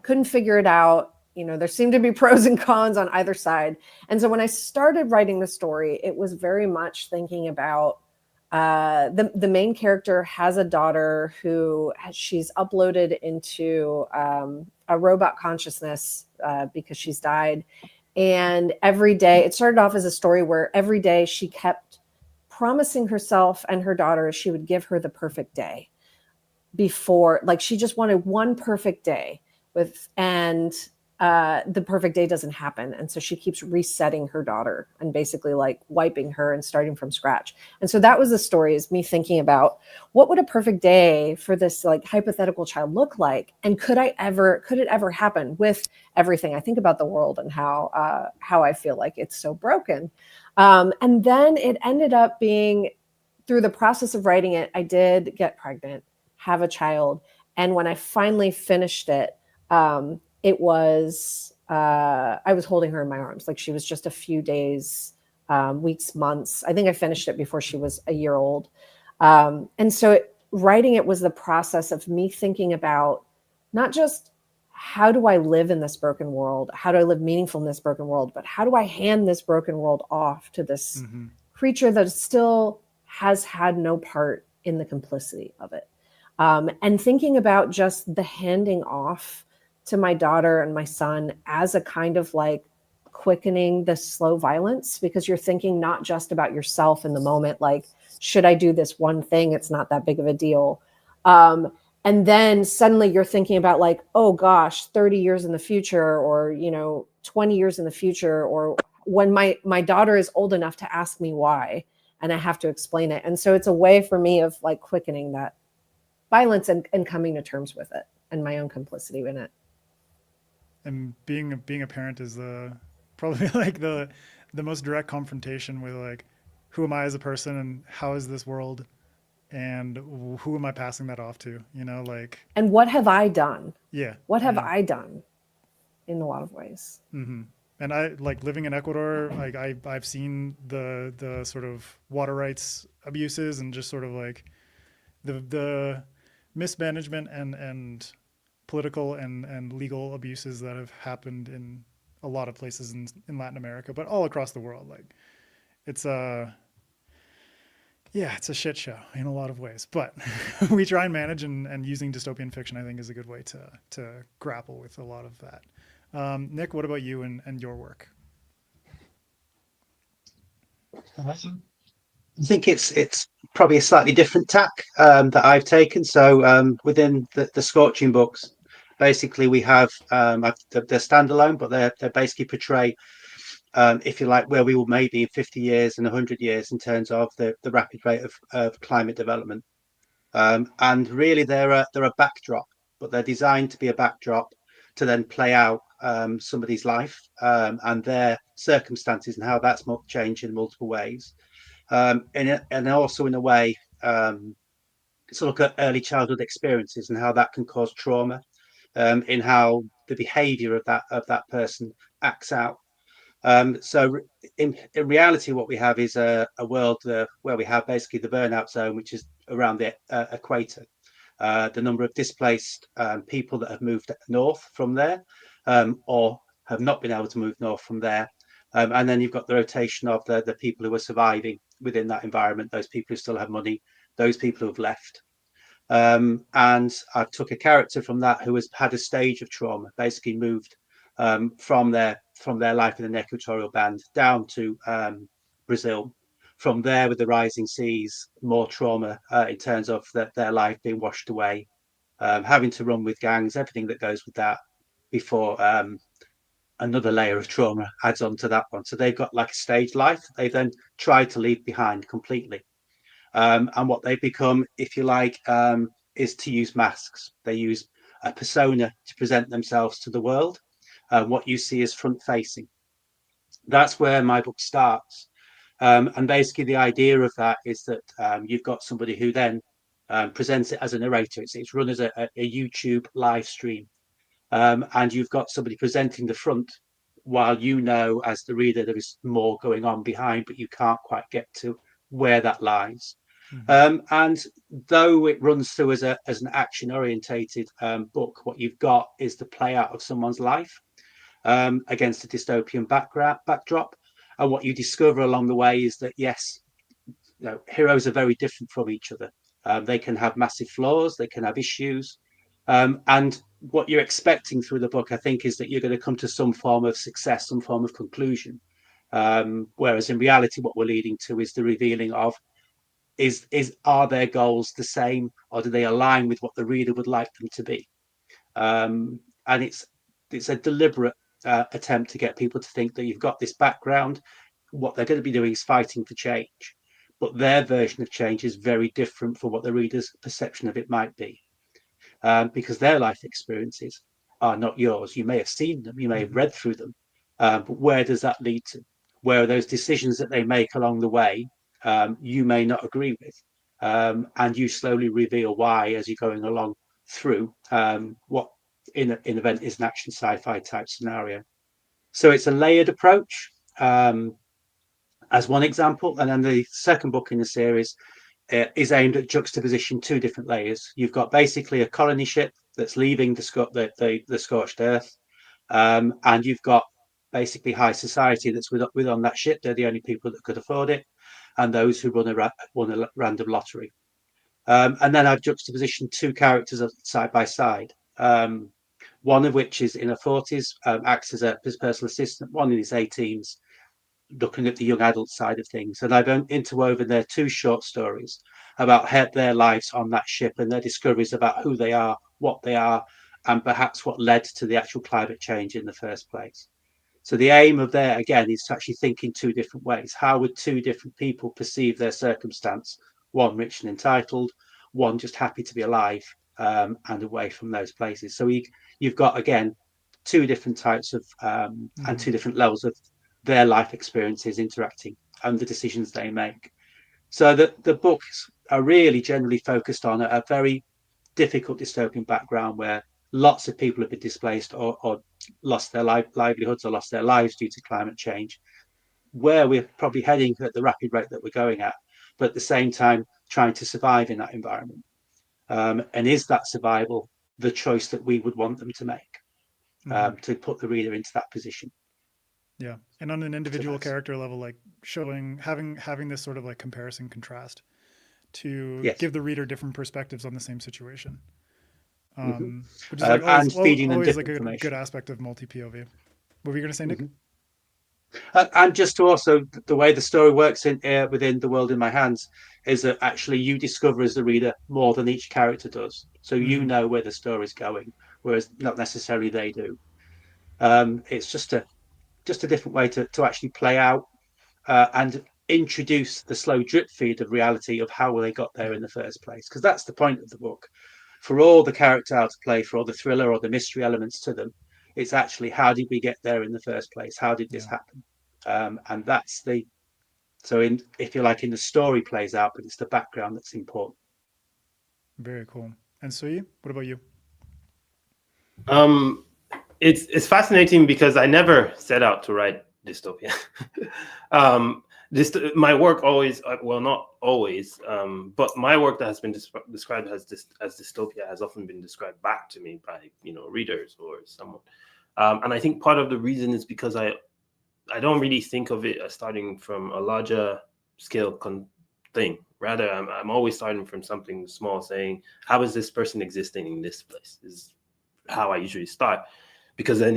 Speaker 4: Couldn't figure it out. There seemed to be pros and cons on either side. And so when I started writing the story, it was very much thinking about the main character has a daughter she's uploaded into a robot consciousness because she's died. And every day, it started off as a story where every day she kept promising herself and her daughter she would give her the perfect day before, like she just wanted one perfect day the perfect day doesn't happen. And so she keeps resetting her daughter and basically like wiping her and starting from scratch. And so that was the story, is me thinking about what would a perfect day for this like hypothetical child look like? And could it ever happen with everything I think about the world and how I feel like it's so broken. And then it ended up being, through the process of writing it, I did get pregnant, have a child. And when I finally finished it, it was, I was holding her in my arms. Like she was just a few days, weeks, months. I think I finished it before she was a year old. And so writing it was the process of me thinking about not just how do I live in this broken world? How do I live meaningful in this broken world? But how do I hand this broken world off to this creature that still has had no part in the complicity of it? And thinking about just the handing off to my daughter and my son as a kind of like quickening the slow violence, because you're thinking not just about yourself in the moment, like, should I do this one thing? It's not that big of a deal. And then suddenly you're thinking about like, oh gosh, 30 years in the future, or, 20 years in the future, or when my daughter is old enough to ask me why, and I have to explain it. And so it's a way for me of like quickening that violence and coming to terms with it and my own complicity in it.
Speaker 1: And being a parent is probably like the most direct confrontation with like, who am I as a person and how is this world, and who am I passing that off to? And
Speaker 4: what have I done?
Speaker 1: Yeah.
Speaker 4: What have I done in a lot of ways?
Speaker 1: Mm-hmm. And I like living in Ecuador. Like I've seen the sort of water rights abuses and just sort of like the mismanagement and political and legal abuses that have happened in a lot of places in Latin America, but all across the world. Like it's a shit show in a lot of ways, but we try and manage, and using dystopian fiction, I think, is a good way to grapple with a lot of that. Nick, what about you and your work?
Speaker 2: I think it's probably a slightly different tack that I've taken. So within the Scorching books, basically we have they're standalone, but they basically portray, if you like, where we will maybe in 50 years and 100 years in terms of the rapid rate of climate development. And really they're a backdrop, but they're designed to be a backdrop to then play out somebody's life and their circumstances and how that's changed in multiple ways. And also in a way to look at early childhood experiences and how that can cause trauma in how the behavior of that person acts out. So in reality, what we have is a world where we have basically the burnout zone, which is around the equator. The number of displaced people that have moved north from there or have not been able to move north from there And then you've got the rotation of the people who are surviving within that environment, those people who still have money, those people who have left. And I took a character from that who has had a stage of trauma, basically moved from their life in an equatorial band down to Brazil. From there, with the rising seas, more trauma in terms of their life being washed away, having to run with gangs, everything that goes with that, before another layer of trauma adds on to that one. So they've got like a stage life they then try to leave behind completely. And what they become, if you like, is to use masks. They use a persona to present themselves to the world. What you see is front facing. That's where my book starts. And basically the idea of that is that you've got somebody who then presents it as a narrator. It's run as a YouTube live stream. And you've got somebody presenting the front while you know, as the reader, there is more going on behind, but you can't quite get to where that lies. And though it runs through as an action orientated book, what you've got is the play out of someone's life against a dystopian backdrop. And what you discover along the way is that, yes, heroes are very different from each other. They can have massive flaws, they can have issues. And what you're expecting through the book, I think, is that you're going to come to some form of success, some form of conclusion. Whereas in reality, what we're leading to is the revealing of are their goals the same, or do they align with what the reader would like them to be? And it's a deliberate attempt to get people to think that you've got this background. What they're going to be doing is fighting for change, but their version of change is very different from what the reader's perception of it might be, because their life experiences are not yours. You may have seen them, you may have read through them, but where does that lead to? Where are those decisions that they make along the way you may not agree with, and you slowly reveal why as you're going along through what in an event is an action sci-fi type scenario. So it's a layered approach as one example, and then the second book in the series is aimed at juxtaposition two different layers. You've got basically a colony ship that's leaving the scorched earth, and you've got basically high society that's with on that ship. They're the only people that could afford it, and those who won a random lottery. And then I've juxtapositioned two characters side by side. One of which is in her 40s, acts as a personal assistant, one in his 18s, looking at the young adult side of things. And I've interwoven their two short stories about their lives on that ship and their discoveries about who they are, what they are, and perhaps what led to the actual climate change in the first place. So the aim of there, again, is to actually think in two different ways. How would two different people perceive their circumstance? One rich and entitled, one just happy to be alive and away from those places. So you've got, again, two different types of and two different levels of their life experiences interacting and the decisions they make. So the books are really generally focused on a very difficult dystopian background where lots of people have been displaced or lost their livelihoods or lost their lives due to climate change, where we're probably heading at the rapid rate that we're going at, but at the same time trying to survive in that environment. And is that survival the choice that we would want them to make, to put the reader into that position?
Speaker 1: Yeah, and on an individual character level, like having this sort of like comparison contrast to give the reader different perspectives on the same situation. Which is like always like a good aspect of multi-POV. What were you going to say, Nick?
Speaker 2: And just to also, the way the story works within The World in My Hands is that actually you discover as the reader more than each character does. So you know where the story's going, whereas not necessarily they do. It's just a different way to actually play out and introduce the slow drip feed of reality of how they got there in the first place. Because that's the point of the book. For all the character out to play, for all the thriller or the mystery elements to them, it's actually how did we get there in the first place? How did this happen? And that's if you like, in the story plays out, but it's the background that's important.
Speaker 1: Very cool. And Suyi, what about you?
Speaker 6: It's fascinating because I never set out to write dystopia. My work always, well, not always, but my work that has been described as dystopia has often been described back to me by readers or someone. And I think part of the reason is because I don't really think of it as starting from a larger scale thing. Rather, I'm always starting from something small, saying, how is this person existing in this place? Is how I usually start, because then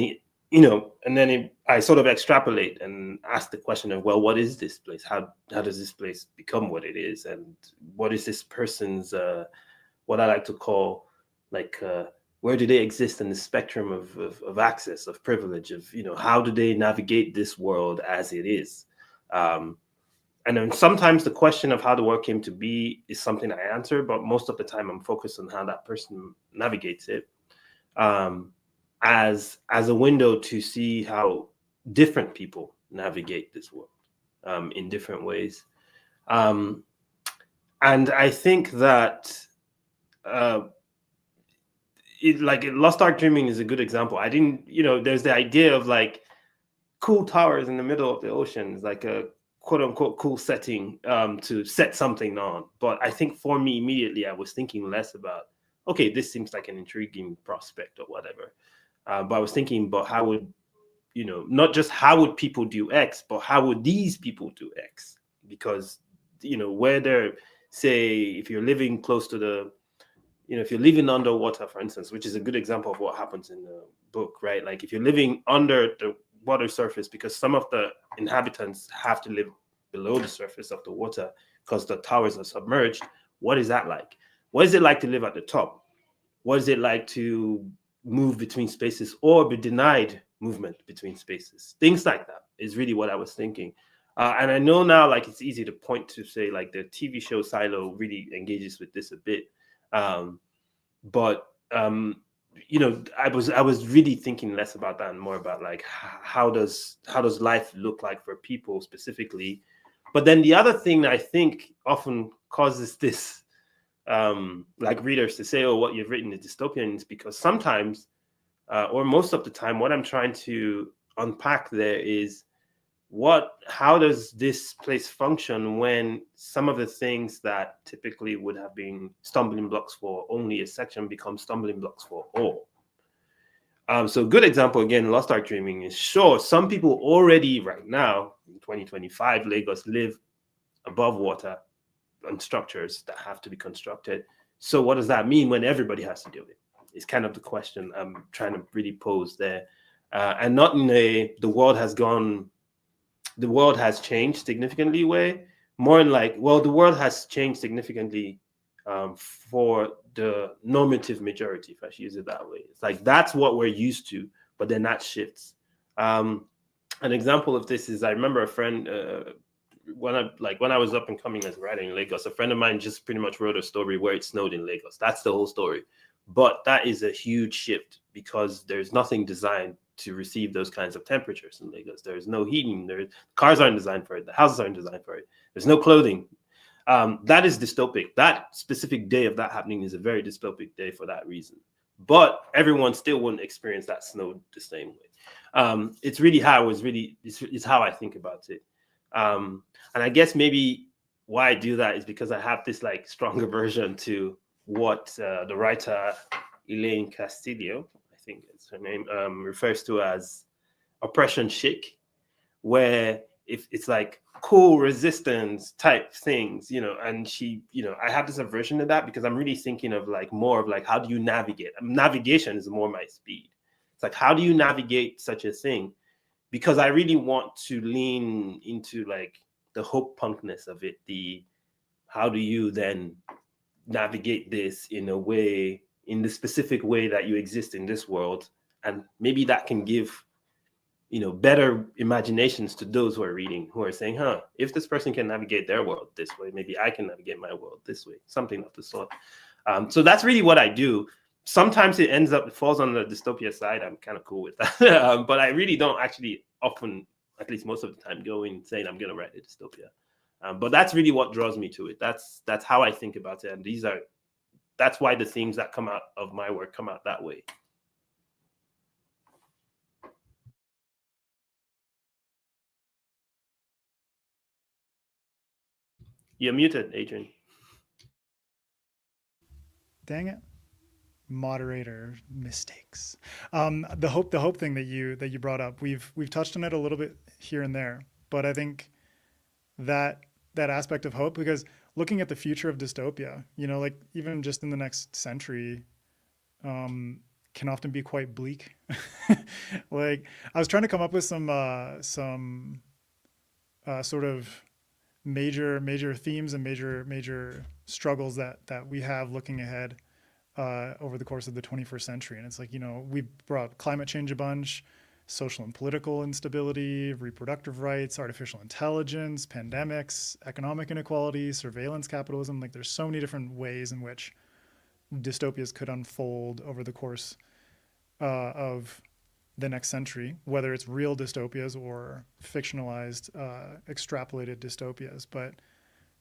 Speaker 6: I sort of extrapolate and ask the question of, well, what is this place? How does this place become what it is? And what is this person's, what I like to call, like, where do they exist in the spectrum of access, of privilege, of, how do they navigate this world as it is? And then sometimes the question of how the world came to be is something I answer, but most of the time I'm focused on how that person navigates it, as a window to see how different people navigate this world in different ways. And I think that Lost Ark Dreaming is a good example. I didn't, there's the idea of like cool towers in the middle of the ocean. It's like a quote unquote cool setting to set something on. But I think for me, immediately, I was thinking less about, okay, this seems like an intriguing prospect or whatever. But I was thinking, but how would, not just how would people do X, but how would these people do X? Because, where they're, say, if you're living close to the, if you're living underwater, for instance, which is a good example of what happens in the book, right? Like if you're living under the water surface, because some of the inhabitants have to live below the surface of the water because the towers are submerged. What is that like? What is it like to live at the top? What is it like to move between spaces or be denied movement between spaces? Things like that is really what I was thinking. And I know now, like, it's easy to point to, say, like, the TV show Silo really engages with this a bit. But I was really thinking less about that and more about, like, how does life look like for people specifically? But then the other thing I think often causes this, like, readers to say, oh, what you've written is dystopian, is because sometimes, or most of the time, what I'm trying to unpack there is how does this place function when some of the things that typically would have been stumbling blocks for only a section become stumbling blocks for all. So a good example, again, Lost Ark Dreaming is, sure, some people already right now in 2025 Lagos live above water on structures that have to be constructed. So what does that mean when everybody has to do it? It's kind of the question I'm trying to really pose there. And not in the world has changed significantly way, more in like, well, the world has changed significantly for the normative majority, if I should use it that way. It's like, that's what we're used to, but then that shifts. An example of this is, I remember a friend, when I was up and coming as a writer in Lagos, a friend of mine just pretty much wrote a story where it snowed in Lagos. That's the whole story. But that is a huge shift because there's nothing designed to receive those kinds of temperatures in Lagos. There's no heating. Cars aren't designed for it. The houses aren't designed for it. There's no clothing. That is dystopic. That specific day of that happening is a very dystopic day for that reason. But everyone still wouldn't experience that snow the same way. It's really how it's how I think about it. And I guess maybe why I do that is because I have this like stronger version to what the writer Elaine Castillo, I think it's her name, refers to as oppression chic, where if it's like cool resistance type things, and she, I have this aversion to that because I'm really thinking of like more of like, how do you navigate? Navigation is more my speed. It's like, how do you navigate such a thing? Because I really want to lean into like the hope punkness of it. How do you then navigate this in a way, in the specific way that you exist in this world? And maybe that can give, better imaginations to those who are reading, who are saying, if this person can navigate their world this way, maybe I can navigate my world this way, something of the sort. So that's really what I do. Sometimes it falls on the dystopia side. I'm kind of cool with that. But I really don't actually often, at least most of the time, go in saying I'm going to write a dystopia. But that's really what draws me to it. That's how I think about it. And that's why the themes that come out of my work come out that way. You're muted, Adrian.
Speaker 1: Dang it. moderator mistakes. The hope thing that you brought up, we've touched on it a little bit here and there, but I think that aspect of hope, because looking at the future of dystopia, like even just in the next century, can often be quite bleak. Like I was trying to come up with some sort of major themes and major struggles that we have looking ahead over the course of the 21st century. And it's like, we brought climate change a bunch, social and political instability, reproductive rights, artificial intelligence, pandemics, economic inequality, surveillance capitalism. Like there's so many different ways in which dystopias could unfold over the course of the next century, whether it's real dystopias or fictionalized, extrapolated dystopias. But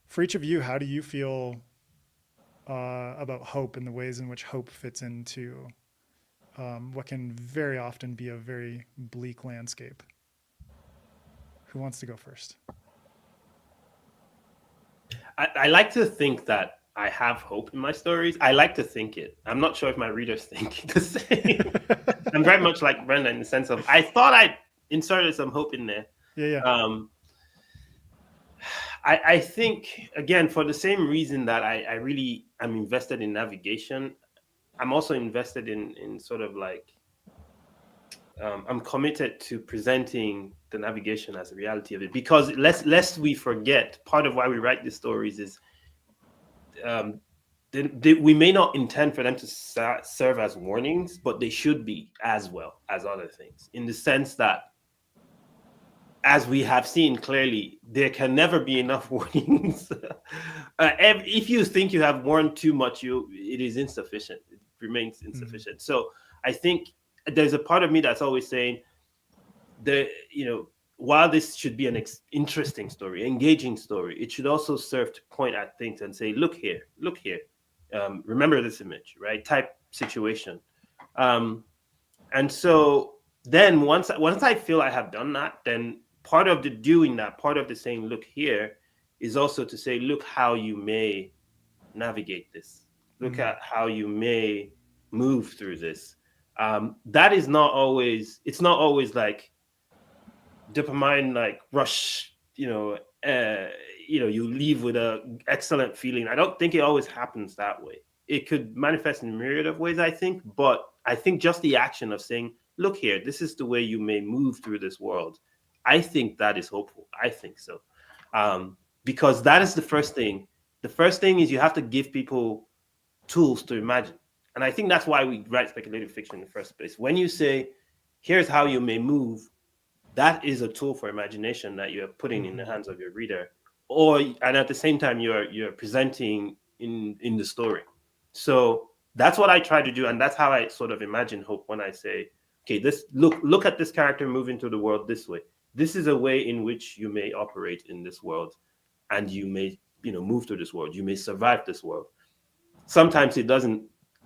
Speaker 1: for each of you, how do you feel about hope and the ways in which hope fits into what can very often be a very bleak landscape? Who wants to go first?
Speaker 6: I like to think that I have hope in my stories. I like to think it. I'm not sure if my readers think the same. I'm very much like Brenda in the sense of I thought I inserted some hope in there.
Speaker 1: Yeah.
Speaker 6: I think, again, for the same reason that I really am invested in navigation, I'm also invested in sort of like, I'm committed to presenting the navigation as a reality of it. Because lest we forget, part of why we write these stories is we may not intend for them to serve as warnings, but they should be as well as other things, in the sense that, as we have seen clearly, there can never be enough warnings. If you think you have warned too much, it is insufficient. It remains insufficient. So I think there's a part of me that's always saying while this should be an interesting story, engaging story, it should also serve to point at things and say, look here, remember this image, right? Type situation. And so then once I feel I have done that, then part of the doing that, part of the saying, look here, is also to say, look how you may navigate this. Look at how you may move through this. That is not always, it's not always like dopamine, like rush, you leave with an excellent feeling. I don't think it always happens that way. It could manifest in a myriad of ways, I think, but I think just the action of saying, look here, this is the way you may move through this world. I think that is hopeful. I think so. Because that is the first thing. The first thing is you have to give people tools to imagine. And I think that's why we write speculative fiction in the first place. When you say, here's how you may move, that is a tool for imagination that you're putting in the hands of your reader. And at the same time, you're presenting in the story. So that's what I try to do. And that's how I sort of imagine hope when I say, okay, look at this character moving through the world this way. This is a way in which you may operate in this world, and you may, move through this world. You may survive this world. Sometimes it doesn't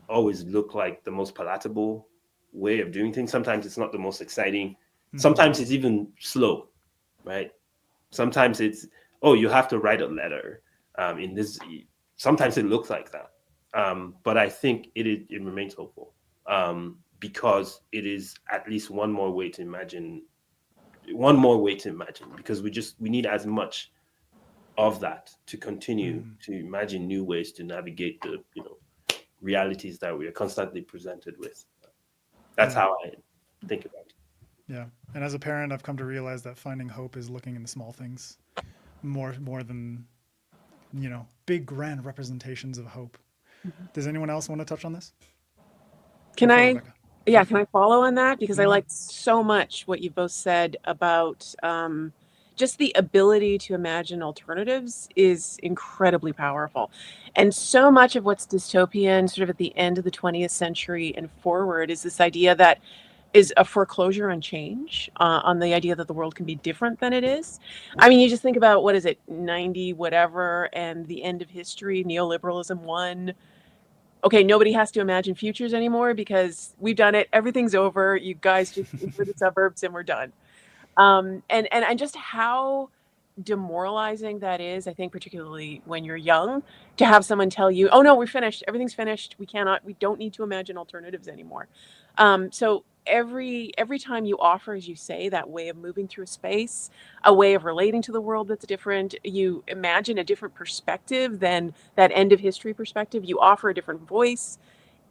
Speaker 6: always look like the most palatable way of doing things. Sometimes it's not the most exciting. Sometimes it's even slow, right? Sometimes it's, you have to write a letter. Sometimes it looks like that. But I think it remains hopeful because it is at least one more way to imagine, because we need as much of that to continue to imagine new ways to navigate the realities that we are constantly presented with. That's how I think about it.
Speaker 1: Yeah. And as a parent, I've come to realize that finding hope is looking in the small things more than, big grand representations of hope. Does anyone else want to touch on this?
Speaker 5: Can I follow on that? Because I liked so much what you both said about just the ability to imagine alternatives is incredibly powerful. And so much of what's dystopian sort of at the end of the 20th century and forward is this idea that is a foreclosure on change, on the idea that the world can be different than it is. I mean, you just think about, 90 whatever, and the end of history, neoliberalism won. Okay, nobody has to imagine futures anymore because we've done it. Everything's over. You guys just move to the suburbs and we're done. And just how demoralizing that is, I think, particularly when you're young, to have someone tell you, oh no, we're finished, everything's finished, we don't need to imagine alternatives anymore. So every time you offer, as you say, that way of moving through space, a way of relating to the world that's different, you imagine a different perspective than that end of history perspective, you offer a different voice.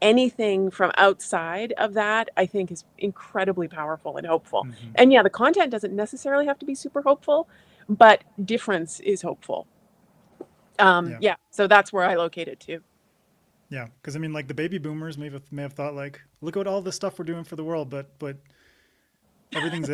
Speaker 5: Anything from outside of that, I think, is incredibly powerful and hopeful.
Speaker 1: Mm-hmm.
Speaker 5: And yeah, the content doesn't necessarily have to be super hopeful, but difference is hopeful. Yeah, so that's where I locate it too.
Speaker 1: Yeah, because I mean, like the baby boomers may have thought like, look at all the stuff we're doing for the world, but everything's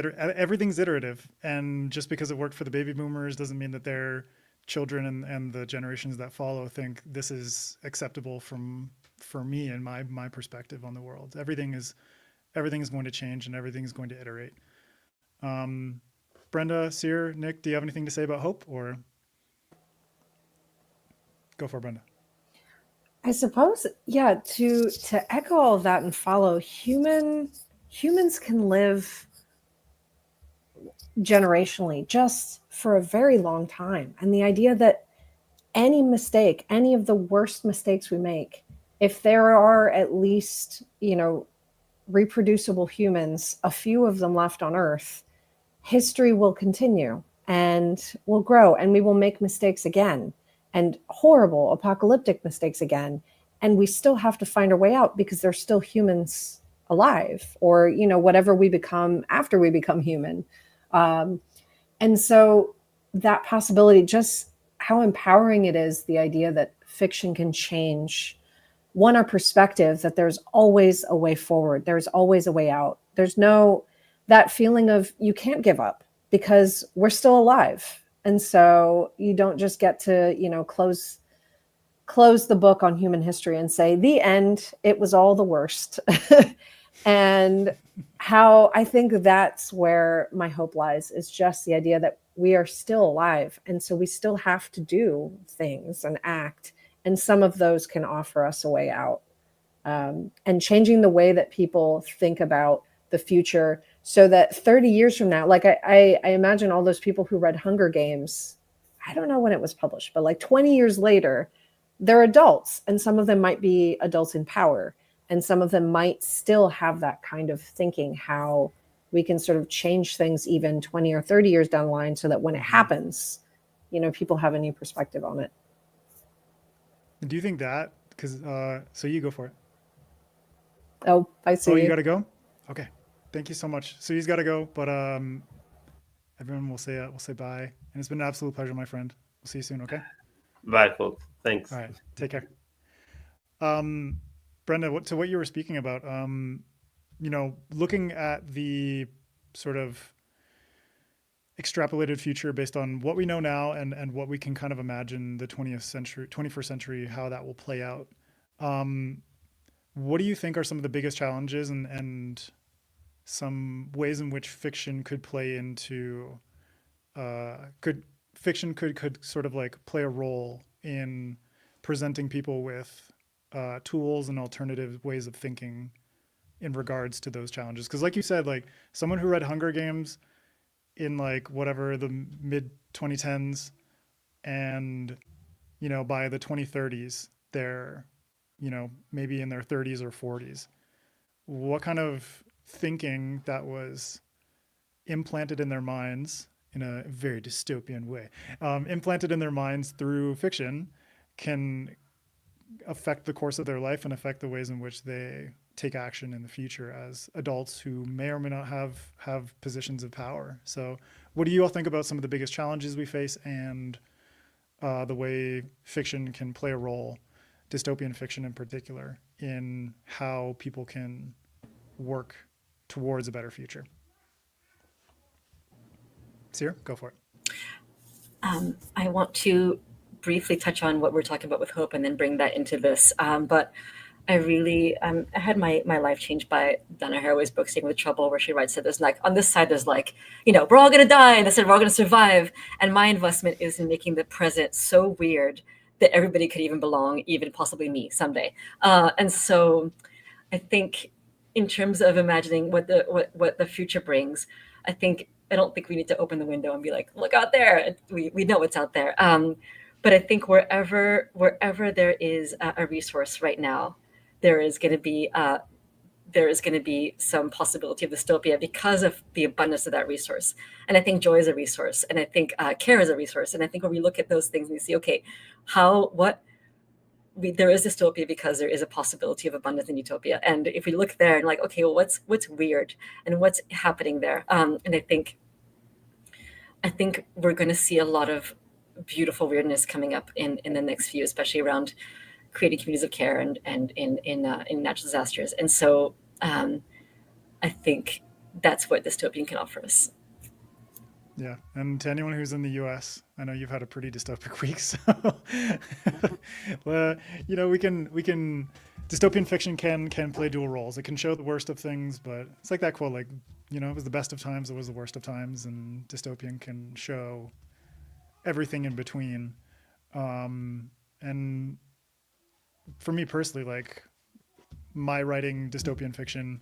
Speaker 1: iterative, and just because it worked for the baby boomers doesn't mean that their children and the generations that follow think this is acceptable for me and my perspective on the world. Everything is going to change and everything is going to iterate. Brenda, Seer, Nick, do you have anything to say about hope, or go for it, Brenda?
Speaker 4: I suppose, yeah, to echo all of that and follow, humans can live generationally just for a very long time. And the idea that any mistake, any of the worst mistakes we make, if there are at least, reproducible humans, a few of them left on Earth, history will continue and will grow, and we will make mistakes again, and horrible apocalyptic mistakes again. And we still have to find our way out because there's still humans alive, or, whatever we become after we become human. And so that possibility, just how empowering it is, the idea that fiction can change, one, our perspective, that there's always a way forward. There's always a way out. There's that feeling of you can't give up because we're still alive. And so you don't just get to, close the book on human history and say, the end, it was all the worst. And how I think that's where my hope lies, is just the idea that we are still alive. And so we still have to do things and act. And some of those can offer us a way out. And changing the way that people think about the future, so that 30 years from now, like I imagine all those people who read Hunger Games, I don't know when it was published, but like 20 years later, they're adults, and some of them might be adults in power, and some of them might still have that kind of thinking, how we can sort of change things even 20 or 30 years down the line, so that when it happens, people have a new perspective on it.
Speaker 1: Do you think that, because so you go for it.
Speaker 4: Oh, I see.
Speaker 1: Oh, you got to go? Okay. Thank you so much. So he's got to go, but everyone will say bye. And it's been an absolute pleasure, my friend. We'll see you soon, okay?
Speaker 6: Bye, folks. Thanks.
Speaker 1: All right. Take care. Brenda, to what you were speaking about, looking at the sort of extrapolated future based on what we know now and what we can kind of imagine the 21st century, how that will play out. What do you think are some of the biggest challenges and some ways in which fiction could play into, could sort of like play a role in presenting people with tools and alternative ways of thinking in regards to those challenges? Because like you said, like someone who read Hunger Games in like whatever the mid 2010s, and by the 2030s they're maybe in their 30s or 40s, what kind of thinking that was implanted in their minds in a very dystopian way, implanted in their minds through fiction, can affect the course of their life and affect the ways in which they take action in the future as adults who may or may not have positions of power. So what do you all think about some of the biggest challenges we face, and the way fiction can play a role, dystopian fiction in particular, in how people can work towards a better future? Seer, go for it.
Speaker 3: I want to briefly touch on what we're talking about with hope and then bring that into this. But I really, I had my life changed by Donna Haraway's book, Saving with Trouble, where she writes that there's like, on this side, there's like, we're all going to die, and this side, we're all going to survive. And my investment is in making the present so weird that everybody could even belong, even possibly me someday. And so I think in terms of imagining what the future brings, I think I don't think we need to open the window and be like, look out there. We know what's out there. But I think wherever there is a resource right now, there is going to be some possibility of dystopia because of the abundance of that resource. And I think joy is a resource, and I think care is a resource. And I think when we look at those things, we see, okay, there is dystopia because there is a possibility of abundance in utopia. And if we look there and like, okay, well, what's weird and what's happening there? And I think we're going to see a lot of beautiful weirdness coming up in the next few, especially around creating communities of care and in natural disasters. And so I think that's what dystopian can offer us.
Speaker 1: Yeah, and to anyone who's in the U.S., I know you've had a pretty dystopic week, so we can dystopian fiction can play dual roles. It can show the worst of things, but it's like that quote, like, it was the best of times, it was the worst of times, and dystopian can show everything in between. And for me personally, like, my writing dystopian fiction,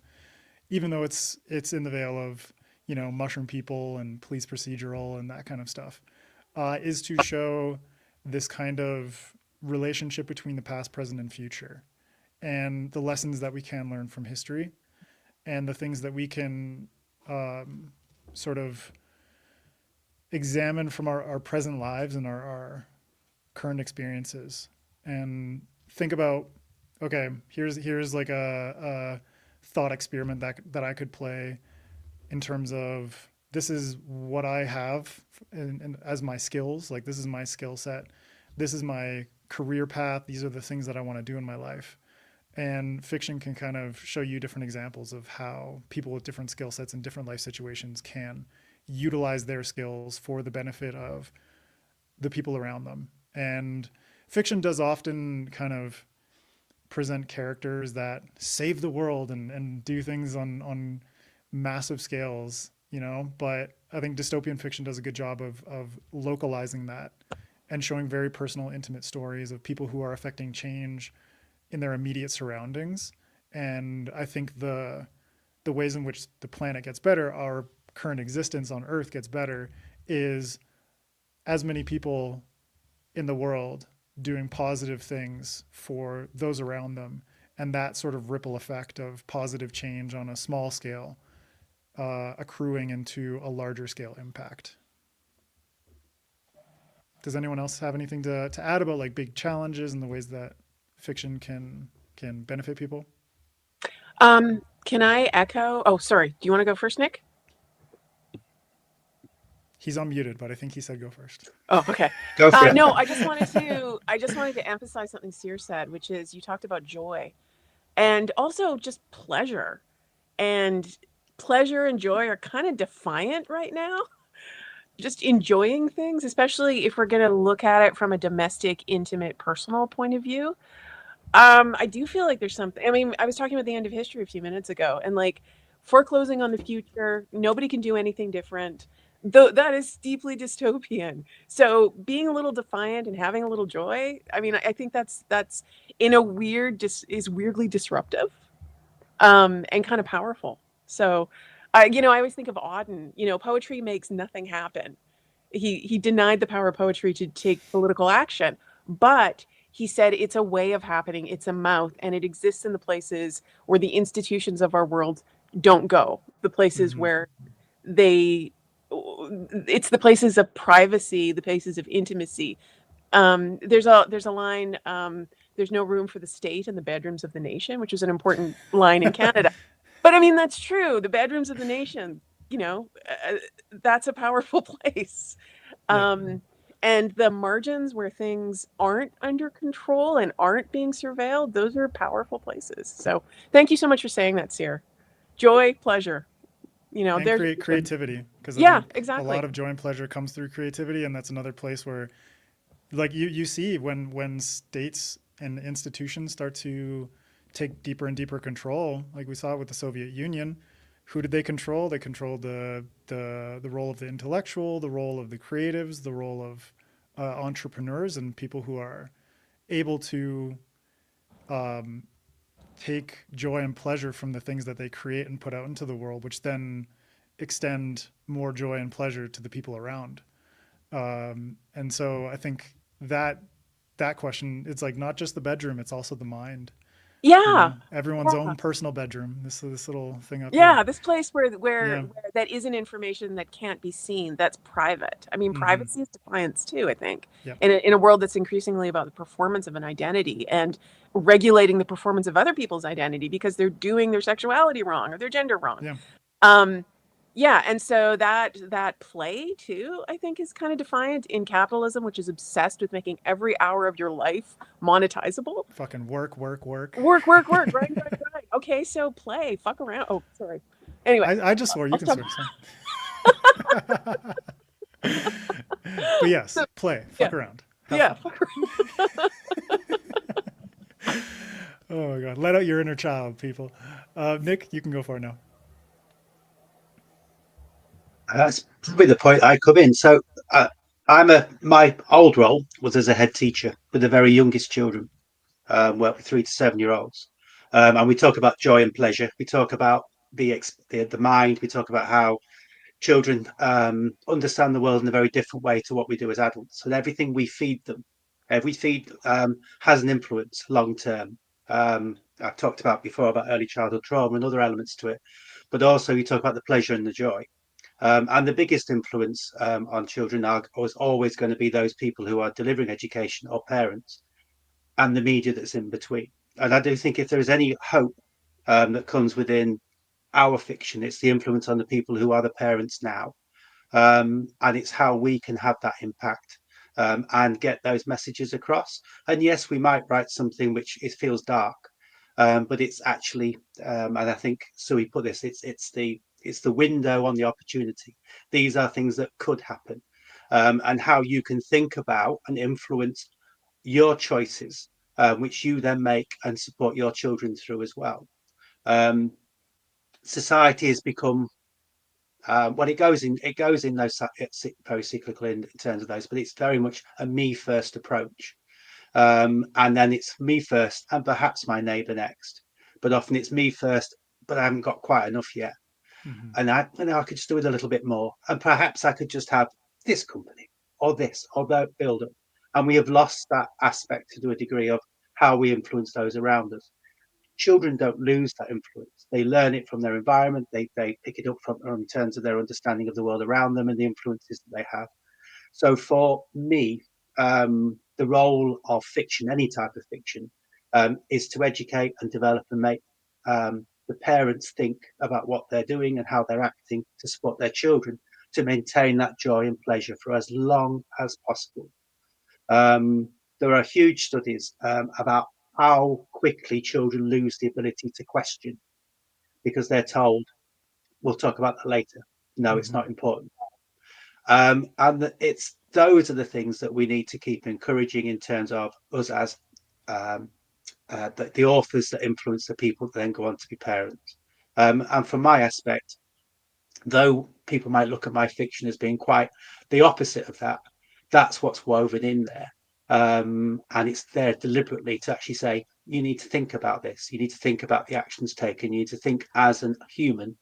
Speaker 1: even though it's in the veil of mushroom people and police procedural and that kind of stuff, is to show this kind of relationship between the past, present, and future, and the lessons that we can learn from history, and the things that we can sort of examine from our present lives and our current experiences, and think about, okay, here's like a thought experiment that I could play in terms of, this is what I have and as my skills, like this is my skill set, this is my career path, these are the things that I want to do in my life. And fiction can kind of show you different examples of how people with different skill sets and different life situations can utilize their skills for the benefit of the people around them. And fiction does often kind of present characters that save the world and do things on massive scales, but I think dystopian fiction does a good job of localizing that and showing very personal, intimate stories of people who are affecting change in their immediate surroundings. And I think the ways in which the planet gets better, our current existence on Earth gets better, is as many people in the world doing positive things for those around them, and that sort of ripple effect of positive change on a small scale accruing into a larger scale impact. Does anyone else have anything to add about like big challenges and the ways that fiction can benefit people?
Speaker 5: Can I echo? Oh, sorry. Do you want to go first, Nick?
Speaker 1: He's unmuted, but I think he said go first.
Speaker 5: Oh, okay.
Speaker 2: Go for it.
Speaker 5: No, I just wanted to emphasize something Seer said, which is you talked about joy and also just pleasure. And pleasure and joy are kind of defiant right now. Just enjoying things, especially if we're going to look at it from a domestic, intimate, personal point of view. I do feel like there's something. I mean, I was talking about the end of history a few minutes ago, and like foreclosing on the future, nobody can do anything different. Though that is deeply dystopian. So being a little defiant and having a little joy, I mean, I think that's in a is weirdly disruptive, and kind of powerful. So, I always think of Auden. Poetry makes nothing happen. He denied the power of poetry to take political action, but he said it's a way of happening. It's a mouth, and it exists in the places where the institutions of our world don't go. The places where it's the places of privacy, the places of intimacy. There's a line, there's no room for the state in the bedrooms of the nation, which is an important line in Canada. But I mean, that's true. The bedrooms of the nation, that's a powerful place. And the margins where things aren't under control and aren't being surveilled, those are powerful places. So thank you so much for saying that, Seer. Joy, pleasure.
Speaker 1: And creativity, because
Speaker 5: exactly.
Speaker 1: A lot of joy and pleasure comes through creativity, and that's another place where, like you see when states and institutions start to take deeper and deeper control, like we saw it with the Soviet Union. Who did they control? They controlled the role of the intellectual, the role of the creatives, the role of entrepreneurs and people who are able to take joy and pleasure from the things that they create and put out into the world, which then extend more joy and pleasure to the people around. And so I think that question, it's like not just the bedroom, it's also the mind.
Speaker 5: Yeah.
Speaker 1: Everyone's own personal bedroom. This little thing up
Speaker 5: Yeah,
Speaker 1: here.
Speaker 5: this place where
Speaker 1: Yeah.
Speaker 5: that isn't information that can't be seen. That's private. I mean,
Speaker 1: Mhm.
Speaker 5: privacy is defiance too, I think.
Speaker 1: Yep.
Speaker 5: In a world that's increasingly about the performance of an identity and regulating the performance of other people's identity because they're doing their sexuality wrong or their gender wrong.
Speaker 1: Yeah.
Speaker 5: Yeah, and so that play too, I think, is kind of defiant in capitalism, which is obsessed with making every hour of your life monetizable.
Speaker 1: Fucking work.
Speaker 5: Right. Okay, so play, fuck around. Oh, sorry. Anyway,
Speaker 1: I just swore. You can swear. But yes, play, fuck around.
Speaker 5: Yeah.
Speaker 1: Fuck around. Oh my God, let out your inner child, people. Nick, you can go for it now.
Speaker 2: That's probably the point I come in. So my old role was as a head teacher with the very youngest children, well, 3 to 7 year olds, and we talk about joy and pleasure. We talk about the mind. We talk about how children understand the world in a very different way to what we do as adults, and everything we feed them, has an influence long term. I talked about before about early childhood trauma and other elements to it, but also you talk about the pleasure and the joy. And the biggest influence on children is always going to be those people who are delivering education or parents and the media that's in between. And I do think if there is any hope that comes within our fiction, it's the influence on the people who are the parents now. And it's how we can have that impact and get those messages across. And yes, we might write something which feels dark, but it's actually, and I think Suyi put this, it's the window on the opportunity. These are things that could happen, and how you can think about and influence your choices, which you then make and support your children through as well. Society has become it goes in those, it's very cyclical in terms of those, but it's very much a me first approach, and then it's me first and perhaps my neighbor next, but often it's me first, but I haven't got quite enough yet. And I could just do it a little bit more, and perhaps I could just have this company or this or that builder, and we have lost that aspect to a degree of how we influence those around us. Children don't lose that influence. They learn it from their environment. They pick it up from in terms of their understanding of the world around them and the influences that they have. So for me, the role of fiction, any type of fiction, is to educate and develop and make the parents think about what they're doing and how they're acting to support their children to maintain that joy and pleasure for as long as possible. There are huge studies about how quickly children lose the ability to question because they're told, we'll talk about that later. No, it's not important. And it's those are the things that we need to keep encouraging in terms of us as the authors that influence the people that then go on to be parents. And from my aspect, though people might look at my fiction as being quite the opposite of that, that's what's woven in there. And it's there deliberately to actually say, you need to think about this. You need to think about the actions taken. You need to think as a human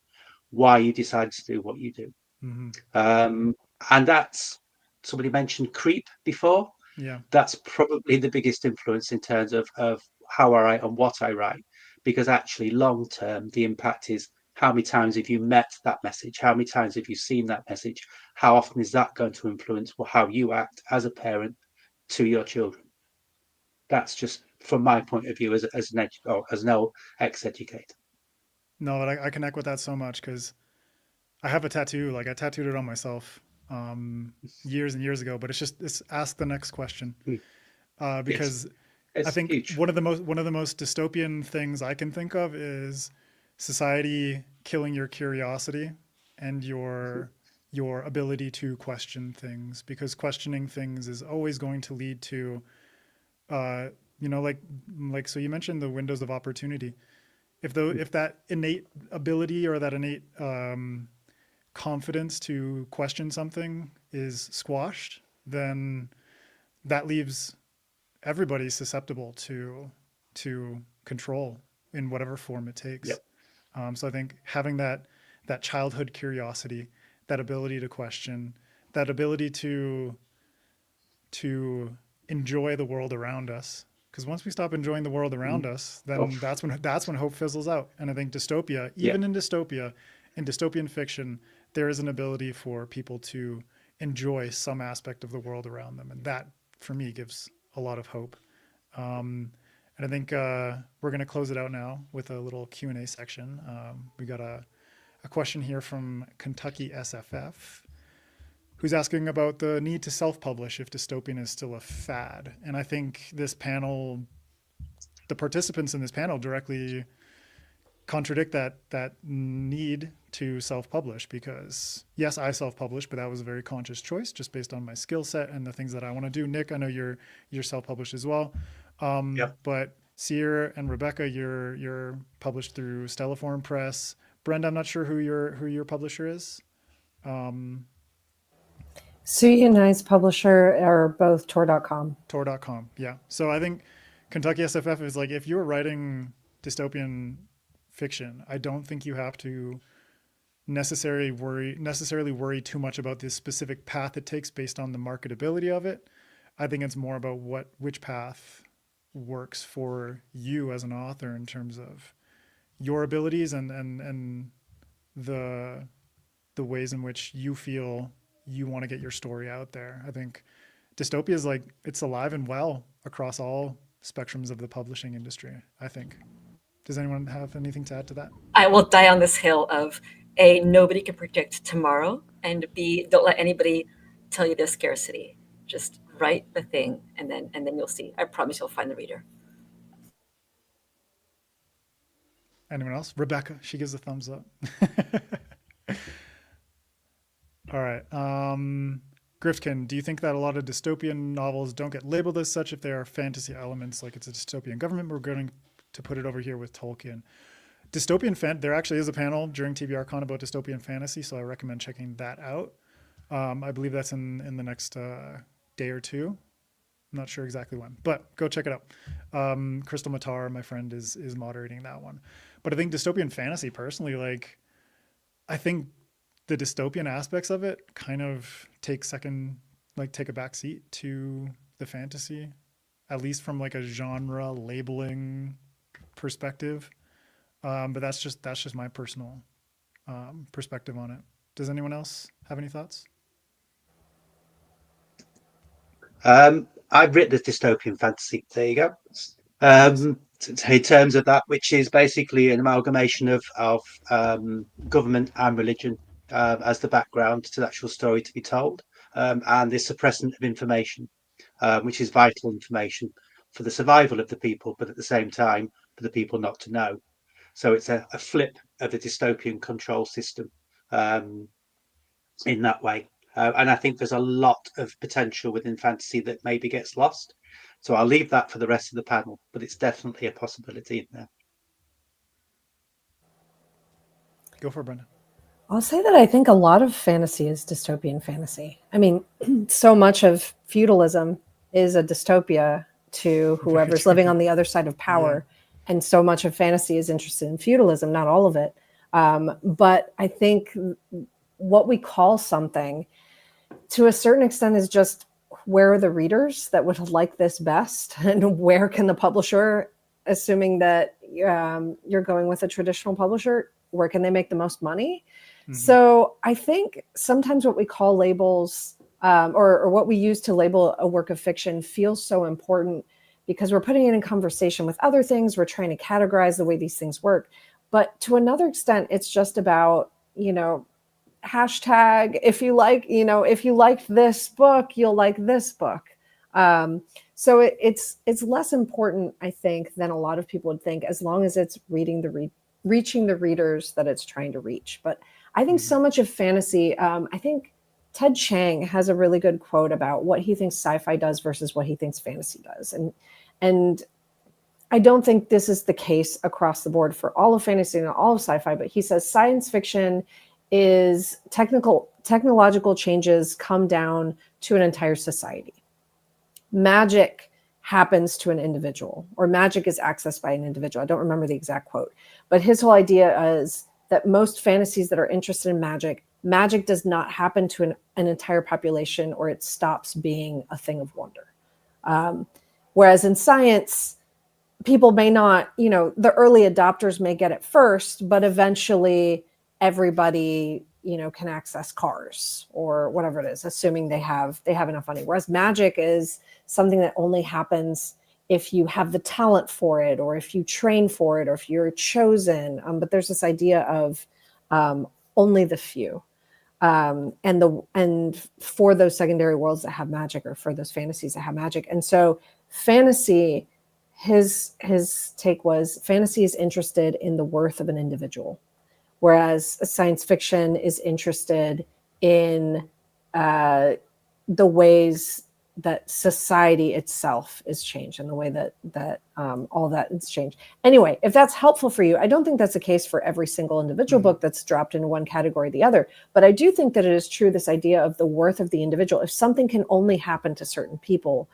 Speaker 2: why you decided to do what you do. And that's, somebody mentioned creep before.
Speaker 1: Yeah,
Speaker 2: that's probably the biggest influence in terms of how I write and what I write, because actually long term the impact is how many times have you met that message, how many times have you seen that message, how often is that going to influence how you act as a parent to your children. That's just from my point of view as an old ex-educator.
Speaker 1: No, but I connect with that so much because I have a tattoo. Like I tattooed it on myself years and years ago. But it's ask the next question because
Speaker 2: yes.
Speaker 1: I think huge. one of the most dystopian things I can think of is society killing your curiosity and your ability to question things, because questioning things is always going to lead to like so you mentioned the windows of opportunity. If that innate ability or that innate confidence to question something is squashed, then that leaves everybody susceptible to control in whatever form it takes.
Speaker 2: Yep.
Speaker 1: So I think having that that childhood curiosity, that ability to question, that ability to enjoy the world around us. Because once we stop enjoying the world around us, then that's when hope fizzles out. And I think dystopia, even in dystopia, in dystopian fiction, there is an ability for people to enjoy some aspect of the world around them, and that, for me, gives a lot of hope. And I think we're going to close it out now with a little Q&A section. We got a question here from Kentucky SFF, who's asking about the need to self-publish if dystopian is still a fad. And I think this panel, the participants in this panel directly contradict that need to self-publish, because yes, I self-published, but that was a very conscious choice just based on my skill set and the things that I want to do. Nick, I know you're self-published as well. But Seer and Rebecca, you're published through Stelliform Press. Brenda, I'm not sure who your publisher is.
Speaker 4: Suyi and I's publisher are both Tor.com.
Speaker 1: Tor.com, yeah. So I think Kentucky SFF is like, if you're writing dystopian fiction, I don't think you have to necessarily worry too much about the specific path it takes based on the marketability of it. I think it's more about which path works for you as an author in terms of your abilities and the ways in which you feel you want to get your story out there. I think dystopia is like, it's alive and well across all spectrums of the publishing industry, I think. Does anyone have anything to add to that?
Speaker 3: I will die on this hill of A, nobody can predict tomorrow, and B, don't let anybody tell you there's scarcity. Just write the thing, and then you'll see. I promise you'll find the reader.
Speaker 1: Anyone else? Rebecca, she gives a thumbs up. All right. Grifkin, do you think that a lot of dystopian novels don't get labeled as such if there are fantasy elements, like it's a dystopian government? We're going to put it over here with Tolkien. There actually is a panel during TBRCon about dystopian fantasy, so I recommend checking that out. I believe that's in the next day or two. I'm not sure exactly when, but go check it out. Crystal Matar, my friend, is moderating that one. But I think dystopian fantasy, personally, like, I think the dystopian aspects of it kind of take a back seat to the fantasy, at least from like a genre labeling perspective. But that's just my personal perspective on it. Does anyone else have any thoughts?
Speaker 2: I've written a dystopian fantasy. There you go. In terms of that, which is basically an amalgamation of government and religion as the background to the actual story to be told, and the suppressant of information, which is vital information for the survival of the people, but at the same time for the people not to know. So it's a flip of the dystopian control system in that way. And I think there's a lot of potential within fantasy that maybe gets lost. So I'll leave that for the rest of the panel, but it's definitely a possibility in there.
Speaker 1: Go for it, Brenda.
Speaker 4: I'll say that I think a lot of fantasy is dystopian fantasy. I mean, so much of feudalism is a dystopia to whoever's living on the other side of power. Yeah. And so much of fantasy is interested in feudalism, not all of it. But I think what we call something, to a certain extent, is just, where are the readers that would like this best? And where can the publisher, assuming that you're going with a traditional publisher, where can they make the most money? Mm-hmm. So I think sometimes what we call labels or what we use to label a work of fiction feels so important because we're putting it in conversation with other things. We're trying to categorize the way these things work. But to another extent, it's just about, hashtag, if you like this book, you'll like this book. So it's less important, I think, than a lot of people would think, as long as it's reaching the readers that it's trying to reach. But I think so much of fantasy, I think Ted Chiang has a really good quote about what he thinks sci-fi does versus what he thinks fantasy does. And I don't think this is the case across the board for all of fantasy and all of sci-fi, but he says science fiction is technological changes come down to an entire society. Magic happens to an individual, or magic is accessed by an individual. I don't remember the exact quote, but his whole idea is that most fantasies that are interested in magic does not happen to an entire population, or it stops being a thing of wonder. Whereas in science, people may not, the early adopters may get it first, but eventually everybody, can access cars or whatever it is, assuming they have enough money. Whereas magic is something that only happens if you have the talent for it, or if you train for it, or if you're chosen. But there's this idea of only the few. And for those secondary worlds that have magic, or for those fantasies that have magic. And so fantasy, his take was, fantasy is interested in the worth of an individual, whereas science fiction is interested in the ways that society itself is changed, and the way that all that is changed. Anyway, if that's helpful for you, I don't think that's the case for every single individual book that's dropped into one category or the other, but I do think that it is true, this idea of the worth of the individual. If something can only happen to certain people,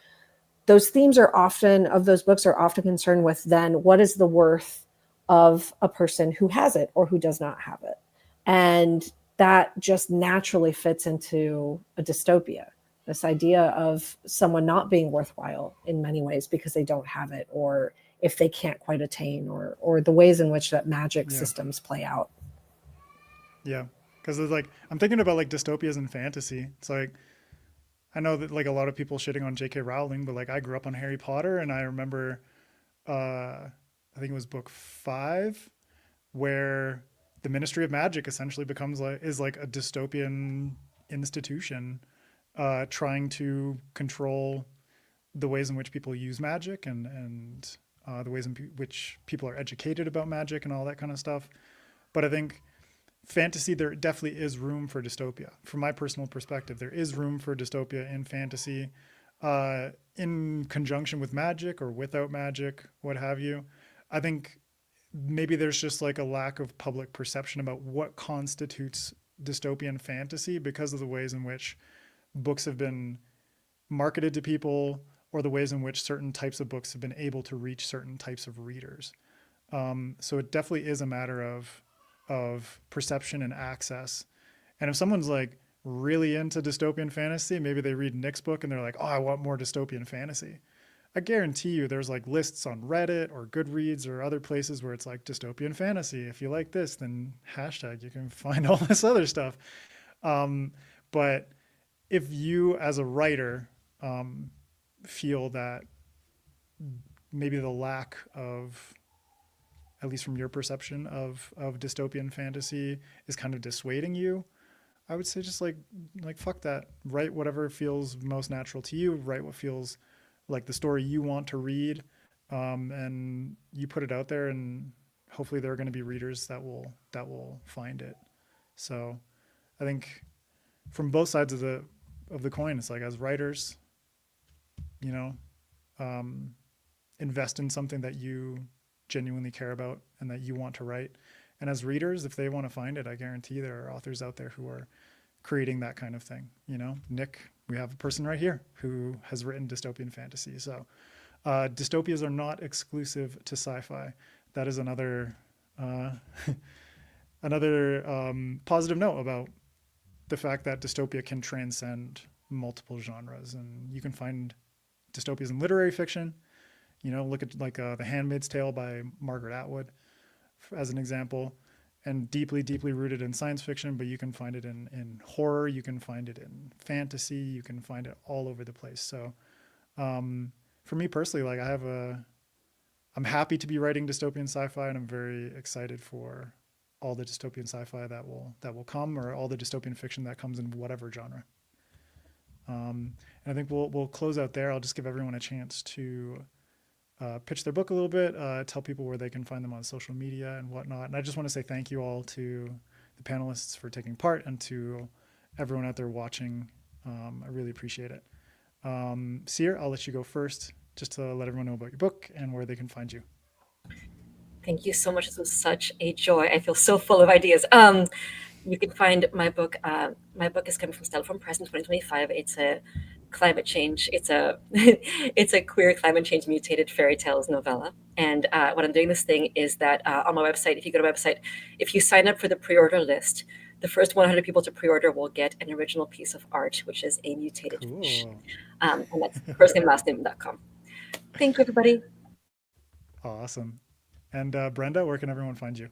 Speaker 4: those themes of those books are often concerned with, then, what is the worth of a person who has it or who does not have it? And that just naturally fits into a dystopia. This idea of someone not being worthwhile in many ways because they don't have it, or if they can't quite attain, or the ways in which that magic systems play out.
Speaker 1: Yeah, because it's like, I'm thinking about like dystopias and fantasy. It's like, I know that like a lot of people shitting on J.K. Rowling, but like I grew up on Harry Potter, and I remember, I think it was book 5, where the Ministry of Magic essentially is like a dystopian institution, trying to control the ways in which people use magic, and the ways in which people are educated about magic and all that kind of stuff. But I think fantasy, there definitely is room for dystopia. From my personal perspective, there is room for dystopia in fantasy, in conjunction with magic or without magic, what have you. I think maybe there's just like a lack of public perception about what constitutes dystopian fantasy because of the ways in which books have been marketed to people, or the ways in which certain types of books have been able to reach certain types of readers. So it definitely is a matter of perception and access. And if someone's like really into dystopian fantasy, maybe they read Nick's book and they're like, oh, I want more dystopian fantasy. I guarantee you there's like lists on Reddit or Goodreads or other places where it's like dystopian fantasy. If you like this, then hashtag, you can find all this other stuff. But if you as a writer feel that maybe the lack of, at least from your perception of dystopian fantasy, is kind of dissuading you, I would say just like fuck that. Write whatever feels most natural to you. Write what feels like the story you want to read, and you put it out there, and hopefully there are going to be readers that will find it. So I think from both sides of the coin, it's like, as writers, invest in something that you genuinely care about and that you want to write. And as readers, if they want to find it, I guarantee there are authors out there who are creating that kind of thing. Nick, we have a person right here who has written dystopian fantasy. So dystopias are not exclusive to sci-fi. That is another positive note about the fact that dystopia can transcend multiple genres. And you can find dystopias in literary fiction. Look at like The Handmaid's Tale by Margaret Atwood as an example, and deeply, deeply rooted in science fiction, but you can find it in horror, you can find it in fantasy, you can find it all over the place. So for me personally, like I'm happy to be writing dystopian sci-fi, and I'm very excited for all the dystopian sci-fi that will come, or all the dystopian fiction that comes in whatever genre. And I think we'll close out there. I'll just give everyone a chance to pitch their book a little bit, tell people where they can find them on social media and whatnot. And I just want to say thank you all to the panelists for taking part, and to everyone out there watching. I really appreciate it. Seer, I'll let you go first, just to let everyone know about your book and where they can find you.
Speaker 3: Thank you so much. This was such a joy. I feel so full of ideas. You can find my book. My book is coming from Stelliform Press in 2025. It's a climate change. It's a it's a queer climate change mutated fairy tales novella. And what I'm doing this thing is that on my website, if you go to my website, if you sign up for the pre-order list, the first 100 people to pre-order will get an original piece of art, which is a mutated fish.
Speaker 1: Cool.
Speaker 3: And that's firstnamelastname.com. Thank you, everybody.
Speaker 1: Awesome. And Brenda, where can everyone find you?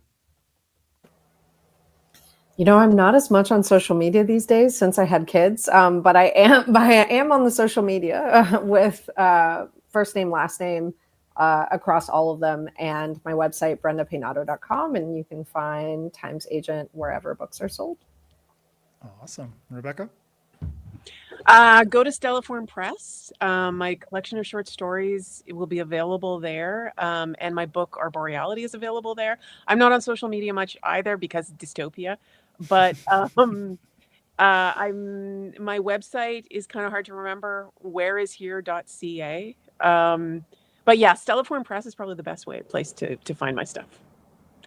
Speaker 4: You know, I'm not as much on social media these days since I had kids, but I am on the social media with first name, last name across all of them, and my website, brendapeynado.com, and you can find Times Agent wherever books are sold.
Speaker 1: Awesome. Rebecca?
Speaker 5: Go to Stelliform Press. My collection of short stories will be available there, and my book Arboreality is available there. I'm not on social media much either because dystopia, but my website is kind of hard to remember. Whereishere.ca. But yeah, Stelliform Press is probably the best place to find my stuff.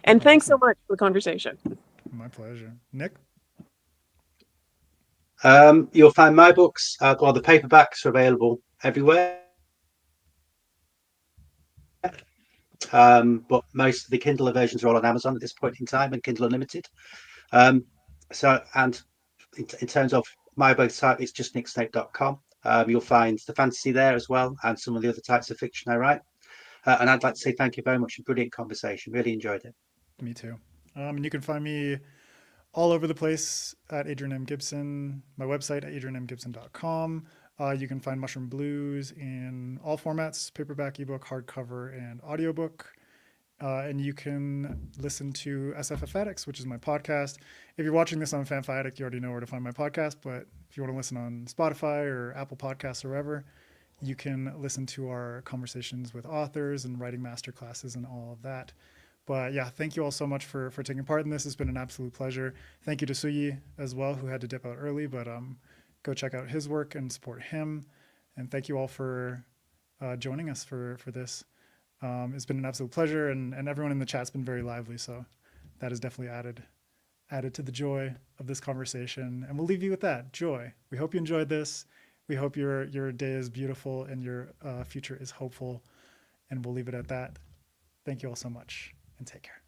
Speaker 5: And thanks so much for the conversation.
Speaker 1: My pleasure. Nick?
Speaker 2: You'll find my books, well, the paperbacks are available everywhere. But most of the Kindle versions are all on Amazon at this point in time, and Kindle Unlimited. So, and in terms of my website, it's just nicksnape.com. You'll find the fantasy there as well, and some of the other types of fiction I write. And I'd like to say thank you very much for a brilliant conversation. Really enjoyed it.
Speaker 1: Me too. And you can find me all over the place at Adrian M. Gibson, my website at adrianmgibson.com. You can find Mushroom Blues in all formats, paperback, ebook, hardcover, and audiobook. And you can listen to FanFiAddict, which is my podcast. If you're watching this on FanFiAddict, you already know where to find my podcast. But if you want to listen on Spotify or Apple Podcasts or wherever, you can listen to our conversations with authors and writing masterclasses and all of that. But yeah, thank you all so much for taking part in this. It's been an absolute pleasure. Thank you to Suyi as well, who had to dip out early, but go check out his work and support him. And thank you all for joining us for this. It's been an absolute pleasure, and everyone in the chat's been very lively, so that has definitely added to the joy of this conversation. And we'll leave you with that, joy. We hope you enjoyed this. We hope your day is beautiful and your future is hopeful, and we'll leave it at that. Thank you all so much, and take care.